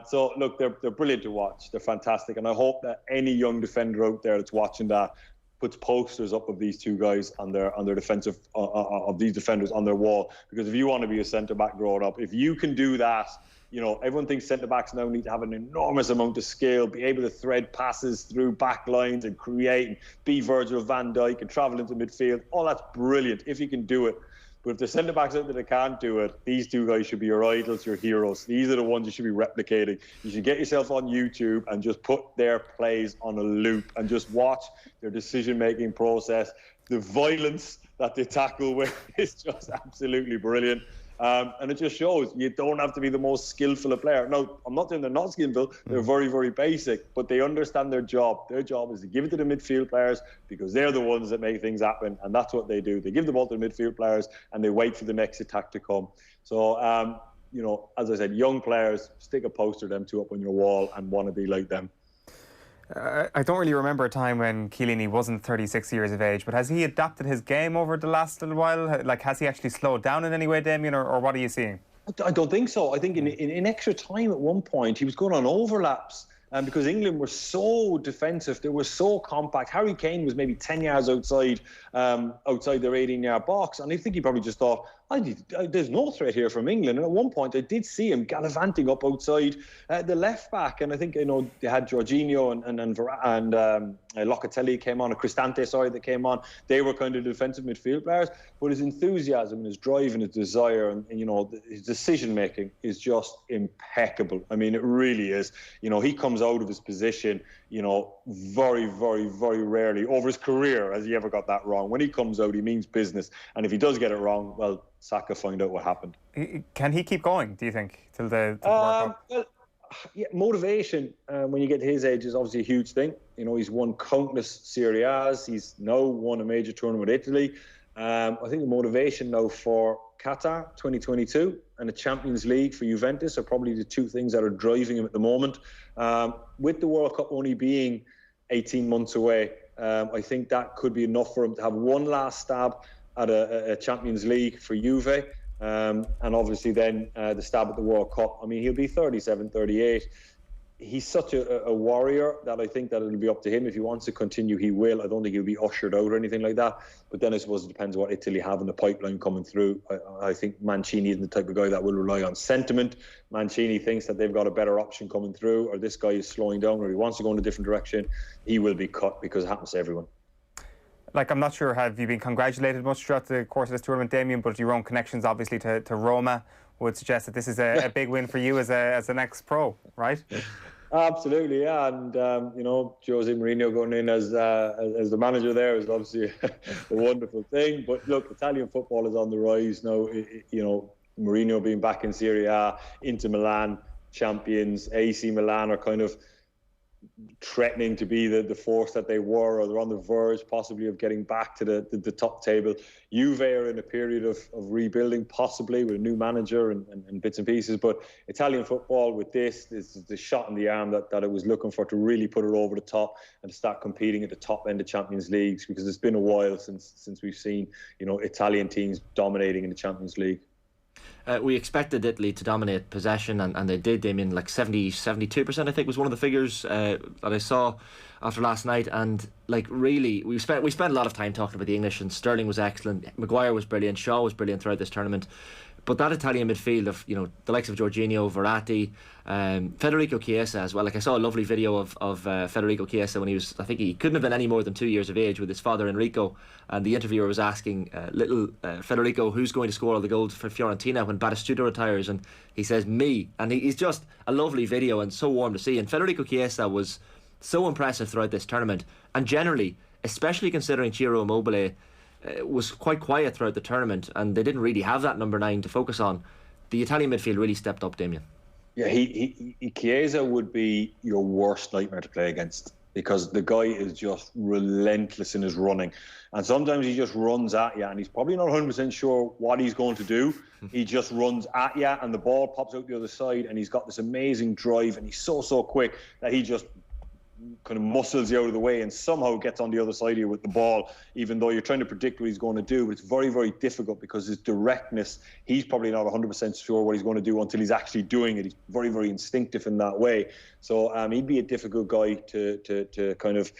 So look, they're brilliant to watch. They're fantastic, and I hope that any young defender out there that's watching that puts posters up of these two guys on their defensive of these defenders on their wall. Because if you want to be a centre back growing up, if you can do that, everyone thinks centre backs now need to have an enormous amount of skill, be able to thread passes through back lines and create and be Virgil van Dijk and travel into midfield. All that's brilliant if you can do it. But if there's centre backs out there that can't do it, these two guys should be your idols, your heroes. These are the ones you should be replicating. You should get yourself on YouTube and just put their plays on a loop and just watch their decision-making process. The violence that they tackle with is just absolutely brilliant. And it just shows you don't have to be the most skillful a player. No, I'm not saying they're not skillful. They're very, very basic, but they understand their job. Their job is to give it to the midfield players, because they're the ones that make things happen, and that's what they do. They give the ball to the midfield players and they wait for the next attack to come. So, as I said, young players, stick a poster of them two up on your wall and want to be like them. I don't really remember a time when Chiellini wasn't 36 years of age, but has he adapted his game over the last little while? Like, has he actually slowed down in any way, Damien, or what are you seeing? I don't think so. I think in extra time at one point, he was going on overlaps. Because England were so defensive, they were so compact. Harry Kane was maybe 10 yards outside their 18-yard box, and I think he probably just thought, there's no threat here from England. And at one point, I did see him gallivanting up outside the left back, and I think they had Jorginho and Locatelli came on, or Cristante, that came on. They were kind of defensive midfield players, but his enthusiasm and his drive and his desire and his decision making is just impeccable. I mean, it really is. He comes out of his position, very, very, very rarely over his career has he ever got that wrong. When he comes out, he means business, and if he does get it wrong, well, Saka find out what happened. Can he keep going, do you think, till the World Cup? Well, yeah, motivation when you get to his age is obviously a huge thing. He's won countless Serie A's. He's now won a major tournament with Italy. I think the motivation now for Qatar 2022 and the Champions League for Juventus are probably the two things that are driving him at the moment. With the World Cup only being 18 months away, I think that could be enough for him to have one last stab at a Champions League for Juve, and obviously then the stab at the World Cup. I mean, he'll be 37, 38. He's such a warrior that I think that it'll be up to him. If he wants to continue, he will. I don't think he'll be ushered out or anything like that. But then I suppose it depends what Italy have in the pipeline coming through. I think Mancini isn't the type of guy that will rely on sentiment. Mancini thinks that they've got a better option coming through, or this guy is slowing down, or he wants to go in a different direction. He will be cut, because it happens to everyone. Like, I'm not sure, have you been congratulated much throughout the course of this tournament, Damien, but your own connections obviously to Roma would suggest that this is a big win for you as an ex-pro, right? Absolutely, yeah. And Jose Mourinho going in as the manager there is obviously a wonderful thing. But look, Italian football is on the rise now. Mourinho being back in Serie A, Inter Milan champions, AC Milan are kind of threatening to be the force that they were, or they're on the verge possibly of getting back to the top table. Juve are in a period of rebuilding, possibly with a new manager and bits and pieces. But Italian football with this is the shot in the arm that it was looking for, to really put it over the top and to start competing at the top end of Champions Leagues, because it's been a while since we've seen Italian teams dominating in the Champions League. We expected Italy to dominate possession, and they did. Damien, like 72%, I think, was one of the figures that I saw after last night. And like, really, we spent a lot of time talking about the English, and Sterling was excellent, Maguire was brilliant, Shaw was brilliant throughout this tournament. But that Italian midfield of the likes of Jorginho, Verratti, Federico Chiesa as well. Like, I saw a lovely video of Federico Chiesa when I think he couldn't have been any more than 2 years of age, with his father Enrico, and the interviewer was asking little Federico who's going to score all the goals for Fiorentina when Batistuta retires, and he says me, and he's just a lovely video and so warm to see. And Federico Chiesa was so impressive throughout this tournament, and generally, especially considering Ciro Immobile was quite quiet throughout the tournament, and they didn't really have that number 9 to focus on. The Italian midfield really stepped up, Damien. Yeah, Chiesa would be your worst nightmare to play against, because the guy is just relentless in his running, and sometimes he just runs at you, and he's probably not 100% sure what he's going to do. He just runs at you, and the ball pops out the other side, and he's got this amazing drive, and he's so quick that he just kind of muscles you out of the way and somehow gets on the other side of you with the ball, even though you're trying to predict what he's going to do. But it's very, very difficult, because his directness, he's probably not 100% sure what he's going to do until he's actually doing it. He's very, very instinctive in that way. So he'd be a difficult guy to kind of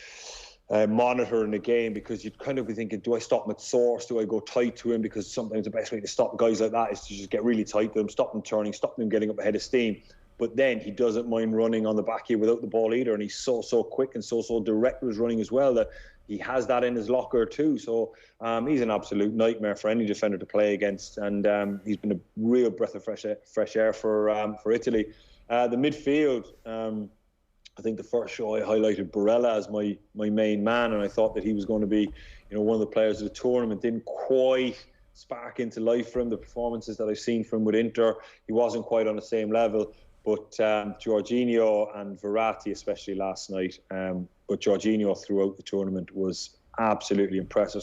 monitor in the game, because you'd kind of be thinking, do I stop him at source? Do I go tight to him? Because sometimes the best way to stop guys like that is to just get really tight to them, stop them turning, stop them getting up ahead of steam. But then he doesn't mind running on the back here without the ball either, and he's so quick and so direct with his running as well, that he has that in his locker too. So he's an absolute nightmare for any defender to play against, and he's been a real breath of fresh air for Italy. The midfield, I think the first show I highlighted Barella as my main man, and I thought that he was going to be one of the players of the tournament. Didn't quite spark into life for him. The performances that I've seen from him with Inter, he wasn't quite on the same level. But Jorginho and Verratti, especially last night, but Jorginho throughout the tournament was absolutely impressive.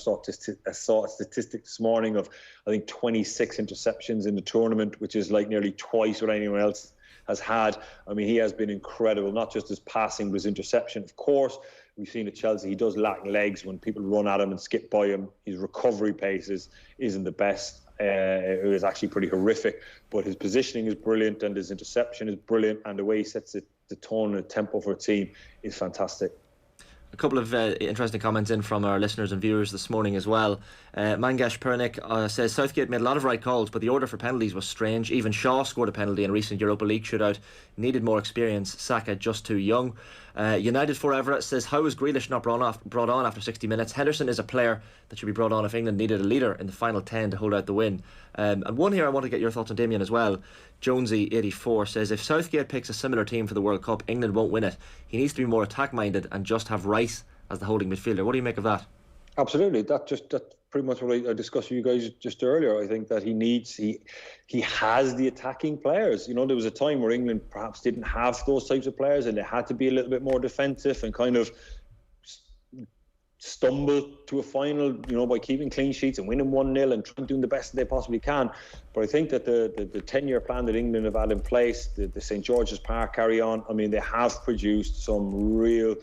I saw a statistic this morning of, I think, 26 interceptions in the tournament, which is like nearly twice what anyone else has had. I mean, he has been incredible, not just his passing, but his interception. Of course, we've seen at Chelsea, he does lack legs when people run at him and skip by him. His recovery pace isn't the best. It was actually pretty horrific, but his positioning is brilliant, and his interception is brilliant, and the way he sets the tone and the tempo for a team is fantastic. A couple of interesting comments in from our listeners and viewers this morning as well. Mangesh Pernik says Southgate made a lot of right calls, but the order for penalties was strange. Even Shaw scored a penalty in a recent Europa League shootout. Needed more experience. Saka just too young. United Forever says, how was Grealish not brought on after 60 minutes? Henderson is a player that should be brought on if England needed a leader in the final 10 to hold out the win. And one here I want to get your thoughts on, Damien, as well. Jonesy84 says, if Southgate picks a similar team for the World Cup, England won't win it. He needs to be more attack minded and just have Rice as the holding midfielder. What do you make of that? Absolutely. That's pretty much what I discussed with you guys just earlier. I think that he has the attacking players. There was a time where England perhaps didn't have those types of players, and they had to be a little bit more defensive and kind of stumble to a final, by keeping clean sheets and winning 1-0 and trying doing the best that they possibly can. But I think that the 10-year plan that England have had in place, the St George's Park carry on, I mean, they have produced some real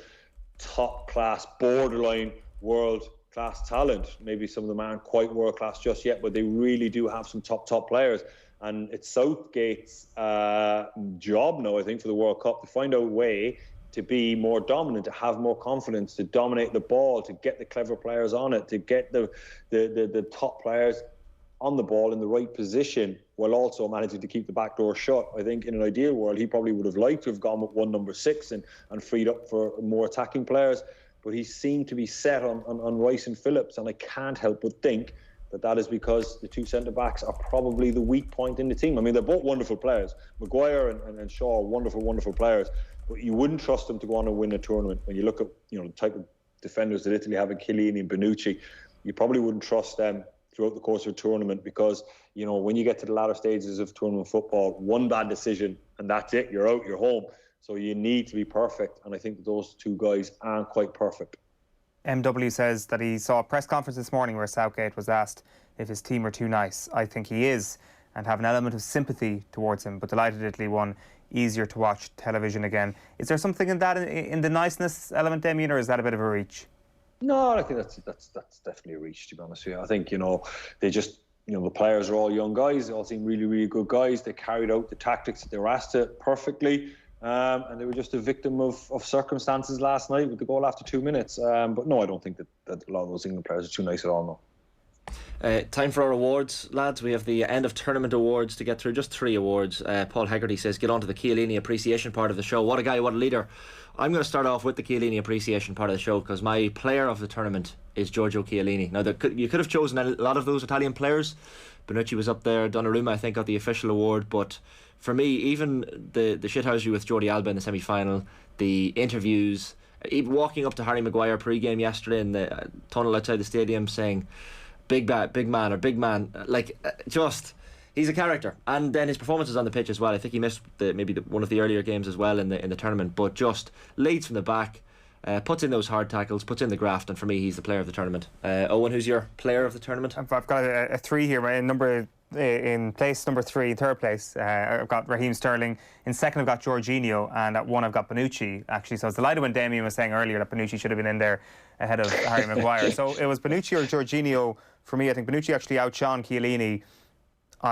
top-class, borderline world-class talent. Maybe some of them aren't quite world-class just yet, but they really do have some top players. And it's Southgate's job now, I think, for the World Cup to find out a way to be more dominant, to have more confidence, to dominate the ball, to get the clever players on it, to get the top players on the ball in the right position, while also managing to keep the back door shut. I think in an ideal world, he probably would have liked to have gone with number 6 and freed up for more attacking players. But he seemed to be set on Rice and Phillips, and I can't help but think that is because the two centre-backs are probably the weak point in the team. I mean, they're both wonderful players. Maguire and Shaw are wonderful players. But you wouldn't trust them to go on and win a tournament. When you look at the type of defenders that Italy have in Chiellini and Bonucci, you probably wouldn't trust them throughout the course of a tournament, because when you get to the latter stages of tournament football, one bad decision and that's it, you're out, you're home. So you need to be perfect, and I think that those two guys aren't quite perfect. MW says that he saw a press conference this morning where Southgate was asked if his team were too nice. I think he is, and have an element of sympathy towards him, but delighted Italy won. Easier to watch television again. Is there something in that, in the niceness element, Damien, or is that a bit of a reach? No, I think that's definitely a reach, to be honest with you. I think, they just, the players are all young guys. They all seem really, really good guys. They carried out the tactics that they were asked to perfectly. And they were just a victim of circumstances last night with the goal after 2 minutes. But no, I don't think that a lot of those England players are too nice at all, no. Time for our awards, lads. We have the end of tournament awards to get through. Just 3 awards. Paul Hegarty says, get on to the Chiellini appreciation part of the show. What a guy, what a leader. I'm going to start off with the Chiellini appreciation part of the show because my player of the tournament is Giorgio Chiellini. Now, you could have chosen a lot of those Italian players. Bonucci was up there. Donnarumma, I think, got the official award. But for me, even the shithousery with Jordi Alba in the semi-final, the interviews, even walking up to Harry Maguire pre-game yesterday in the tunnel outside the stadium saying, big man, he's a character. And then his performances on the pitch as well. I think he missed one of the earlier games as well in the tournament, but just leads from the back, puts in those hard tackles, puts in the graft, and for me he's the player of the tournament. Owen, who's your player of the tournament? I've got a 3 here. In place number 3, third place, I've got Raheem Sterling. In second, I've got Jorginho, and at 1, I've got Bonucci. Actually, so I was delighted when Damien was saying earlier that Bonucci should have been in there ahead of Harry Maguire. So it was Bonucci or Jorginho for me. I think Bonucci actually outshone Chiellini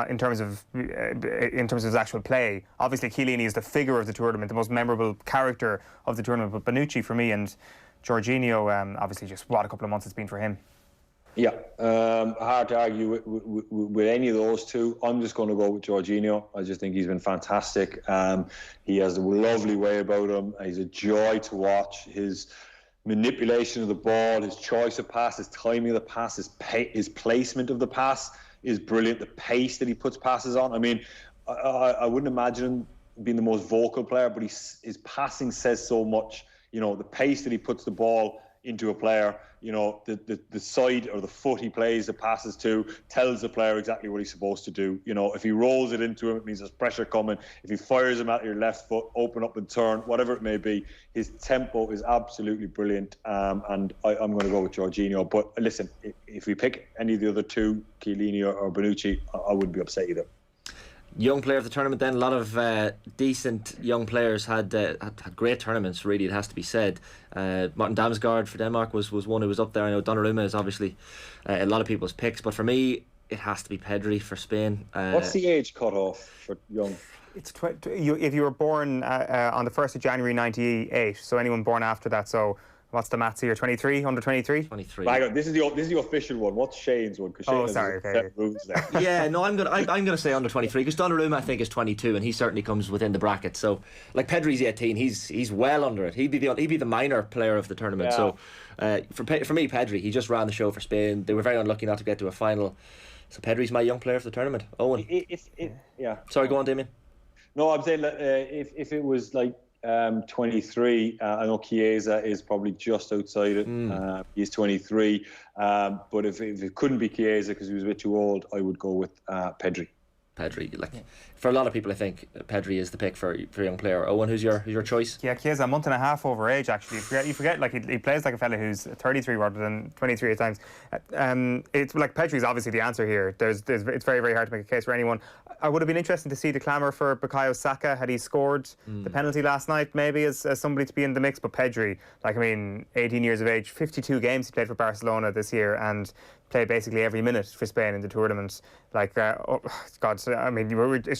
in terms of his actual play. Obviously, Chiellini is the figure of the tournament, the most memorable character of the tournament. But Bonucci for me, and Jorginho, obviously, just what a couple of months it's been for him. Yeah, hard to argue with any of those two. I'm just going to go with Jorginho. I just think he's been fantastic. He has a lovely way about him. He's a joy to watch. His manipulation of the ball, his choice of pass, his timing of the pass, his placement of the pass is brilliant. The pace that he puts passes on. I mean, I wouldn't imagine him being the most vocal player, but his passing says so much. The pace that he puts the ball into a player, the side or the foot he plays, the passes to, tells the player exactly what he's supposed to do. If he rolls it into him, it means there's pressure coming. If he fires him at your left foot, open up and turn, whatever it may be, his tempo is absolutely brilliant. And I'm going to go with Jorginho. But listen, if we pick any of the other two, Chiellini or Bonucci, I wouldn't be upset either. Young player of the tournament then. A lot of decent young players had great tournaments, really, it has to be said. Martin Damsgaard for Denmark was one who was up there. I know Donnarumma is obviously a lot of people's picks, but for me it has to be Pedri for Spain. What's the age cut off for young? It's if you were born on the 1st of January 98, so anyone born after that, so what's the maths here? 23, under 23? 23. Hang on, this is the official one. What's Shane's one? Oh, sorry. Okay. Rules there. Yeah, no, I'm gonna say under 23 because Donnarumma I think is 22 and he certainly comes within the bracket. So like Pedri's 18, he's well under it. He'd be the minor player of the tournament. Yeah. So for me, Pedri, he just ran the show for Spain. They were very unlucky not to get to a final. So Pedri's my young player of the tournament. Owen. Yeah. Sorry, go on, Damien. No, I'm saying that if it was like 23, I know Chiesa is probably just outside it. He's 23, but if it couldn't be Chiesa because he was a bit too old, I would go with Pedri. For a lot of people, I think Pedri is the pick for a young player. Owen, who's your choice? Yeah, Chiesa, a month and a half over age actually. You forget like he plays like a fella who's 33 rather than 23 at times. It's like Pedri's obviously the answer here. It's very, very hard to make a case for anyone. I would have been interested to see the clamour for Bukayo Saka had he scored the penalty last night, maybe as somebody to be in the mix. But Pedri, 18 years of age, 52 games he played for Barcelona this year and played basically every minute for Spain in the tournament. It's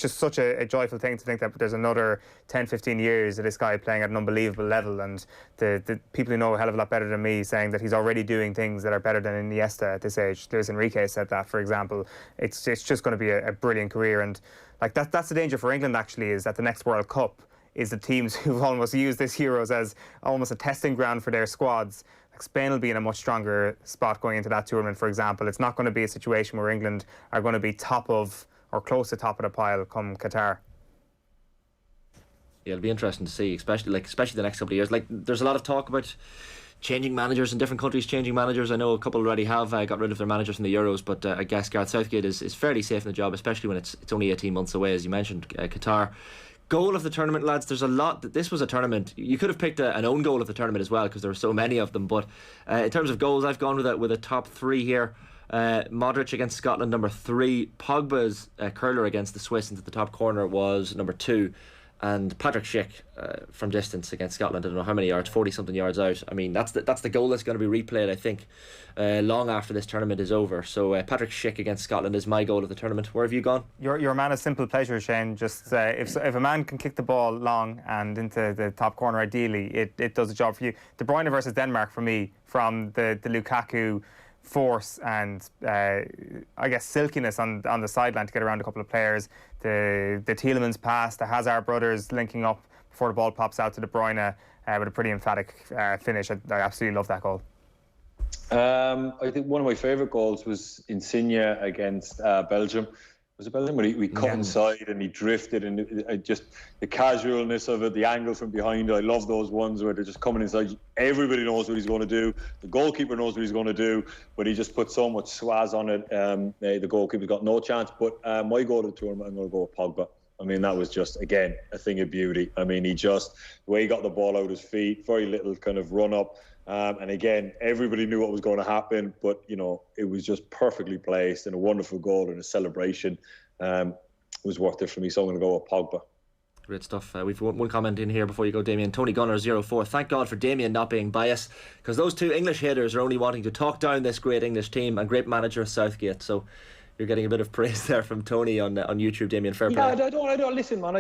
just such a joyful thing to think that there's another 10-15 years of this guy playing at an unbelievable level, and the people who know a hell of a lot better than me saying that he's already doing things that are better than Iniesta at this age. Luis Enrique said that, for example. It's just going to be a brilliant career, and that's the danger for England actually, is that the next World Cup is the teams who've almost used this Euros as almost a testing ground for their squads. Spain will be in a much stronger spot going into that tournament, for example. It's not going to be a situation where England are going to be top of or close to top of the pile come Qatar. Yeah, it'll be interesting to see, especially the next couple of years. There's a lot of talk about changing managers in different countries, changing managers. I know a couple already have got rid of their managers from the Euros, but I guess Gareth Southgate is fairly safe in the job, especially when it's only 18 months away, as you mentioned. Qatar Goal of the tournament, lads. There's a lot. This was a tournament. You could have picked an own goal of the tournament as well, because there were so many of them. But in terms of goals, I've gone with a top 3 here. Modric against Scotland, number 3. Pogba's curler against the Swiss into the top corner was number 2. And Patrick Schick from distance against Scotland, I don't know how many yards, 40 something yards out. I mean, that's the goal that's going to be replayed, I think, long after this tournament is over. So Patrick Schick against Scotland is my goal of the tournament. Where have you gone? You're a man of simple pleasure, Shane. Just if a man can kick the ball long and into the top corner, ideally, it does the job for you. De Bruyne versus Denmark for me, from the Lukaku force and I guess silkiness on the sideline to get around a couple of players, the Tielemans pass, the Hazard brothers linking up before the ball pops out to De Bruyne with a pretty emphatic finish. I absolutely love that goal. I think one of my favourite goals was Insigne against Belgium. Was it Belgium? Where he cut inside and he drifted, and just the casualness of it, the angle from behind. I love those ones where they're just coming inside. Everybody knows what he's going to do. The goalkeeper knows what he's going to do, but he just put so much swaz on it. The goalkeeper's got no chance. But my goal of the tournament, I'm going to go with Pogba. I mean, that was just, again, a thing of beauty. I mean, the way he got the ball out his feet, very little kind of run up. And again, everybody knew what was going to happen, but, it was just perfectly placed, and a wonderful goal and a celebration was worth it for me. So I'm going to go with Pogba. Great stuff. We've one comment in here before you go, Damien. Tony Gunner 04. Thank God for Damien not being biased, because those 2 English haters are only wanting to talk down this great English team and great manager Southgate. So you're getting a bit of praise there from Tony on YouTube, Damien. Fair play. Yeah, I don't listen, man.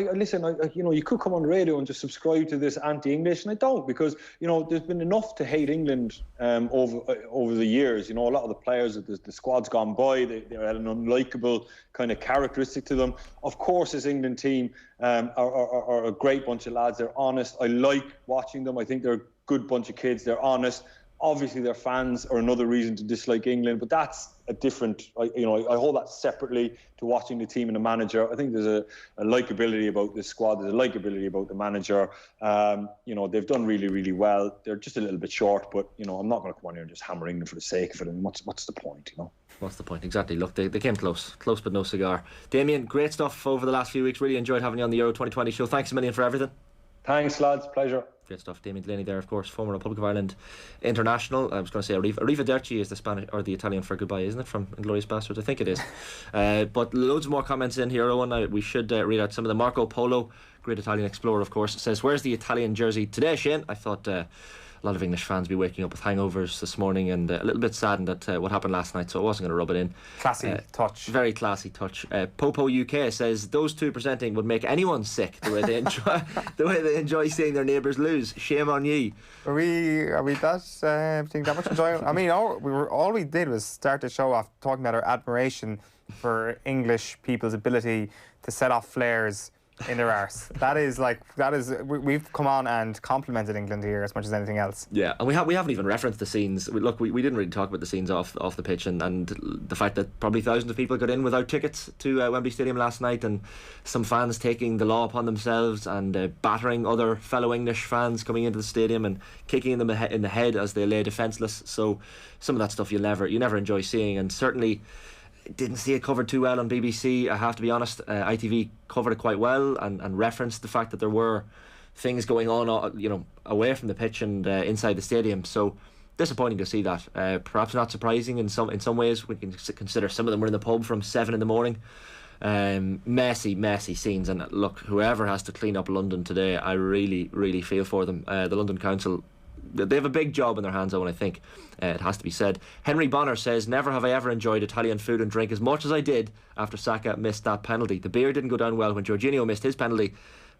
You could come on the radio and just subscribe to this anti-English, and I don't, because there's been enough to hate England over the years. A lot of the players, the squad's gone by. They had an unlikable kind of characteristic to them. Of course, this England team are a great bunch of lads. They're honest. I like watching them. I think they're a good bunch of kids. They're honest. Obviously, their fans are another reason to dislike England, but that's a different. I hold that separately to watching the team and the manager. I think there's a likability about this squad. There's a likability about the manager. They've done really, really well. They're just a little bit short, but I'm not going to come on here and just hammer England for the sake of it. And what's the point? What's the point? Exactly. Look, they came close but no cigar. Damien, great stuff over the last few weeks. Really enjoyed having you on the Euro 2020 show. Thanks a million for everything. Thanks, lads. Pleasure. Great stuff. Damien Delaney there, of course, former Republic of Ireland international. I was going to say Arrivederci is the Spanish or the Italian for goodbye, isn't it, from Inglourious Basterds? I think it is. But loads more comments in here, Owen. We should read out some of them. Marco Polo, great Italian explorer, of course, says, "Where's the Italian jersey today, Shane?" I thought a lot of English fans be waking up with hangovers this morning, and a little bit saddened at what happened last night, so I wasn't going to rub it in. Classy touch. Very classy touch. Popo UK says, "Those 2 presenting would make anyone sick the way they enjoy seeing their neighbours lose. Shame on ye." Are we that much enjoyment? I mean, all we did was start the show off talking about our admiration for English people's ability to set off flares in their arse. We've come on and complimented England here as much as anything else. Yeah, and we haven't even referenced the scenes. We didn't really talk about the scenes off the pitch, and the fact that probably thousands of people got in without tickets to Wembley Stadium last night, and some fans taking the law upon themselves and battering other fellow English fans coming into the stadium and kicking them in the head as they lay defenceless. So some of that stuff you never enjoy seeing, and certainly didn't see it covered too well on BBC. I have to be honest. ITV covered it quite well and referenced the fact that there were things going on, away from the pitch and inside the stadium. So disappointing to see that. Perhaps not surprising in some ways. We can consider some of them were in the pub from 7 a.m. Messy scenes. And look, whoever has to clean up London today, I really, really feel for them. The London Council, they have a big job in their hands, Owen, I think. It has to be said. Henry Bonner says, "Never have I ever enjoyed Italian food and drink as much as I did after Saka missed that penalty. The beer didn't go down well when Jorginho missed his penalty,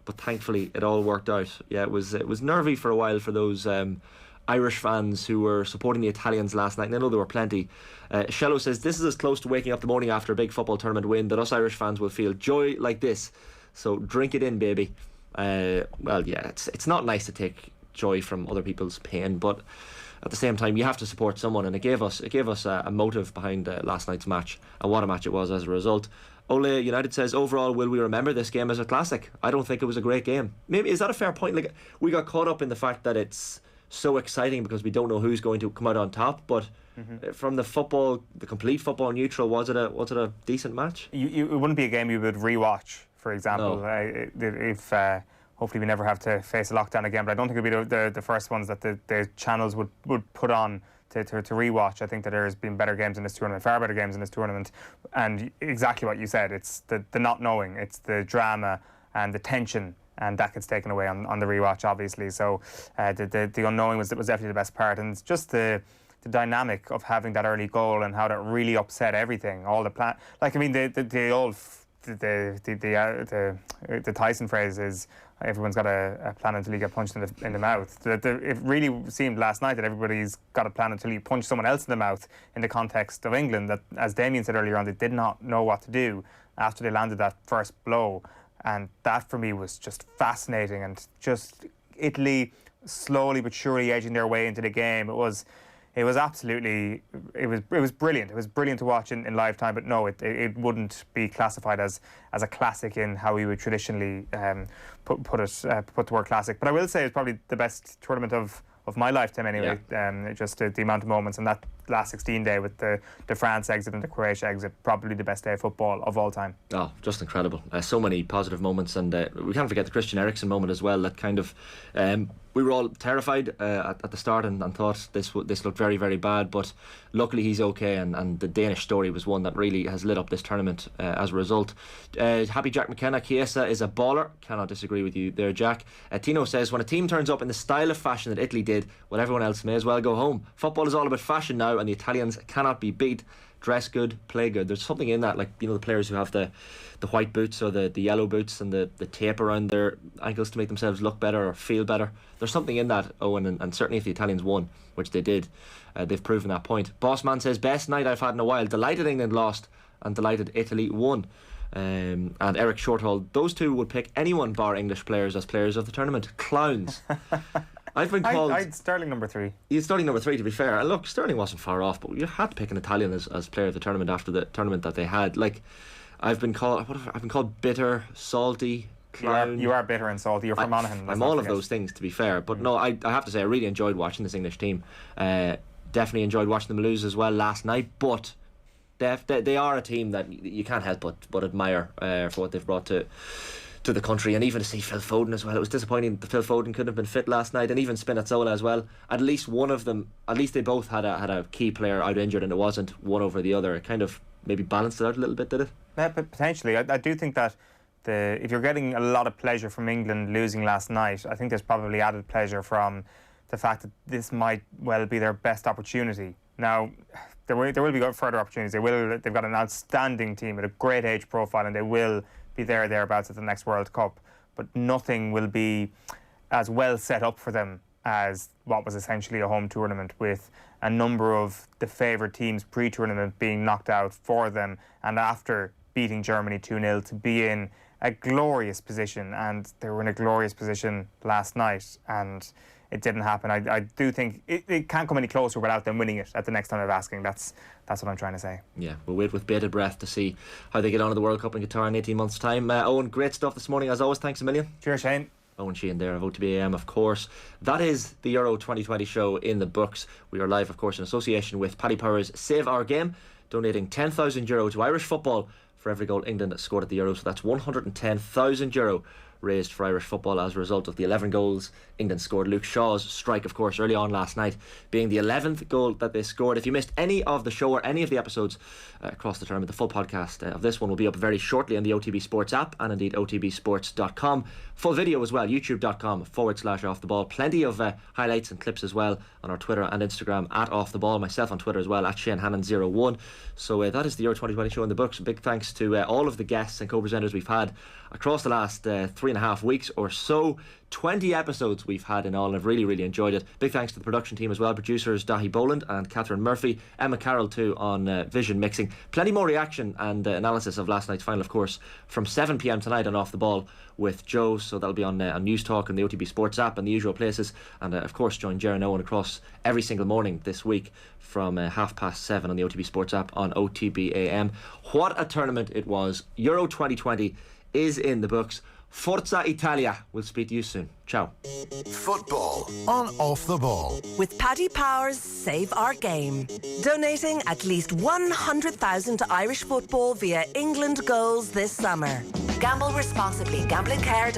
but thankfully it all worked out." Yeah, it was nervy for a while for those Irish fans who were supporting the Italians last night, and I know there were plenty. Shello says, "This is as close to waking up the morning after a big football tournament win that us Irish fans will feel joy like this. So drink it in, baby." Well, yeah, it's not nice to take joy from other people's pain, but at the same time you have to support someone, and it gave us a motive behind last night's match, and what a match it was as a result. Ole United says, "Overall, will we remember this game as a classic? I don't think it was a great game." Maybe is that a fair point? Like, we got caught up in the fact that it's so exciting because we don't know who's going to come out on top, but from the complete football neutral, was it a decent match? It wouldn't be a game you would rewatch for example. No. If hopefully we never have to face a lockdown again, but I don't think it'll be the first ones that the channels would put on to rewatch. I think that there's been better games in this tournament, far better games in this tournament, and exactly what you said, it's the not knowing, it's the drama and the tension, and that gets taken away on the rewatch, obviously. So the unknowing was definitely the best part, and it's just the dynamic of having that early goal and how that really upset everything. All the plan, like I mean, the Tyson phrase is everyone's got a plan until you get punched in the mouth. It really seemed last night that everybody's got a plan until you punch someone else in the mouth, in the context of England, that, as Damien said earlier on, they did not know what to do after they landed that first blow. And that for me was just fascinating, and just Italy slowly but surely edging their way into the game. It was absolutely, it was brilliant. It was brilliant to watch in live time, but no, it wouldn't be classified as a classic in how we would traditionally put the word classic. But I will say it's probably the best tournament of my lifetime anyway. Just the amount of moments, and that last 16 day with the France exit and the Croatia exit, probably the best day of football of all time. Oh, just incredible. So many positive moments, and we can't forget the Christian Eriksen moment as well. That kind of we were all terrified at the start and thought this looked very, very bad, but luckily he's okay, and the Danish story was one that really has lit up this tournament as a result. Happy Jack McKenna, Chiesa is a baller. Cannot disagree with you there, Jack. Tino says, when a team turns up in the style of fashion that Italy did, well, everyone else may as well go home. Football is all about fashion now, and the Italians cannot be beat. Dress good, play good. There's something in that, like, you know, the players who have the white boots or the yellow boots and the tape around their ankles to make themselves look better or feel better. There's something in that, Owen, and certainly if the Italians won, which they did, they've proven that point. Bossman says, best night I've had in a while. Delighted England lost and delighted Italy won. And Eric Shorthall, those two would pick anyone bar English players as players of the tournament. Clowns. I've been called. I'd Sterling number 3. He's Sterling number 3, to be fair. And look, Sterling wasn't far off, but you had to pick an Italian as player of the tournament after the tournament that they had. Like, I've been called bitter, salty, clown. You are bitter and salty. You're from Monaghan. I'm all of those things, to be fair. But no, I have to say I really enjoyed watching this English team. Definitely enjoyed watching them lose as well last night. But they are a team that you can't help but admire for what they've brought to the country, and even to see Phil Foden as well. It was disappointing that Phil Foden couldn't have been fit last night, and even Spinazzola as well. At least one of them, at least they both had a key player out injured, and it wasn't one over the other. It kind of maybe balanced it out a little bit, did it? Potentially. I do think that if you're getting a lot of pleasure from England losing last night, I think there's probably added pleasure from the fact that this might well be their best opportunity. Now, there will be further opportunities. They've got an outstanding team with a great age profile, and they will be thereabouts at the next World Cup, but nothing will be as well set up for them as what was essentially a home tournament, with a number of the favoured teams pre-tournament being knocked out for them, and after beating Germany 2-0 to be in a glorious position. And they were in a glorious position last night, and it didn't happen. I do think it can't come any closer without them winning it at the next time of asking. That's what I'm trying to say. Yeah, we'll wait with bated breath to see how they get on in the World Cup in Qatar in 18 months' time. Owen, great stuff this morning as always. Thanks a million. Cheers, Shane. Owen Sheahan there of OTB AM, of course. That is the Euro 2020 show in the books. We are live, of course, in association with Paddy Power's Save Our Game, donating €10,000 to Irish football for every goal England scored at the Euro. So that's €110,000 raised for Irish football as a result of the 11 goals England scored. Luke Shaw's strike, of course, early on last night being the 11th goal that they scored. If you missed any of the show or any of the episodes across the tournament, the full podcast of this one will be up very shortly on the OTB Sports app and indeed otbsports.com. Full video as well, youtube.com/off the ball. Plenty of highlights and clips as well on our Twitter and Instagram at Off the Ball. Myself on Twitter as well at ShaneHannon01. So that is the Euro 2020 show in the books. A big thanks to all of the guests and co-presenters we've had across the last 3.5 weeks or so. 20 episodes we've had in all, and I've really, really enjoyed it. Big thanks to the production team as well, producers Dahi Boland and Catherine Murphy, Emma Carroll too on vision mixing. Plenty more reaction and analysis of last night's final, of course, from 7 p.m. tonight on Off the Ball with Joe. So that'll be on News Talk and the OTB Sports app and the usual places. And of course, join Jerry and Owen across every single morning this week from 7:30 on the OTB Sports app on OTB AM. What a tournament it was. Euro 2020 is in the books. Forza Italia. We'll speak to you soon. Ciao. Football on Off the Ball. With Paddy Power's Save Our Game. Donating at least 100,000 to Irish football via England goals this summer. Gamble responsibly. Gambling care.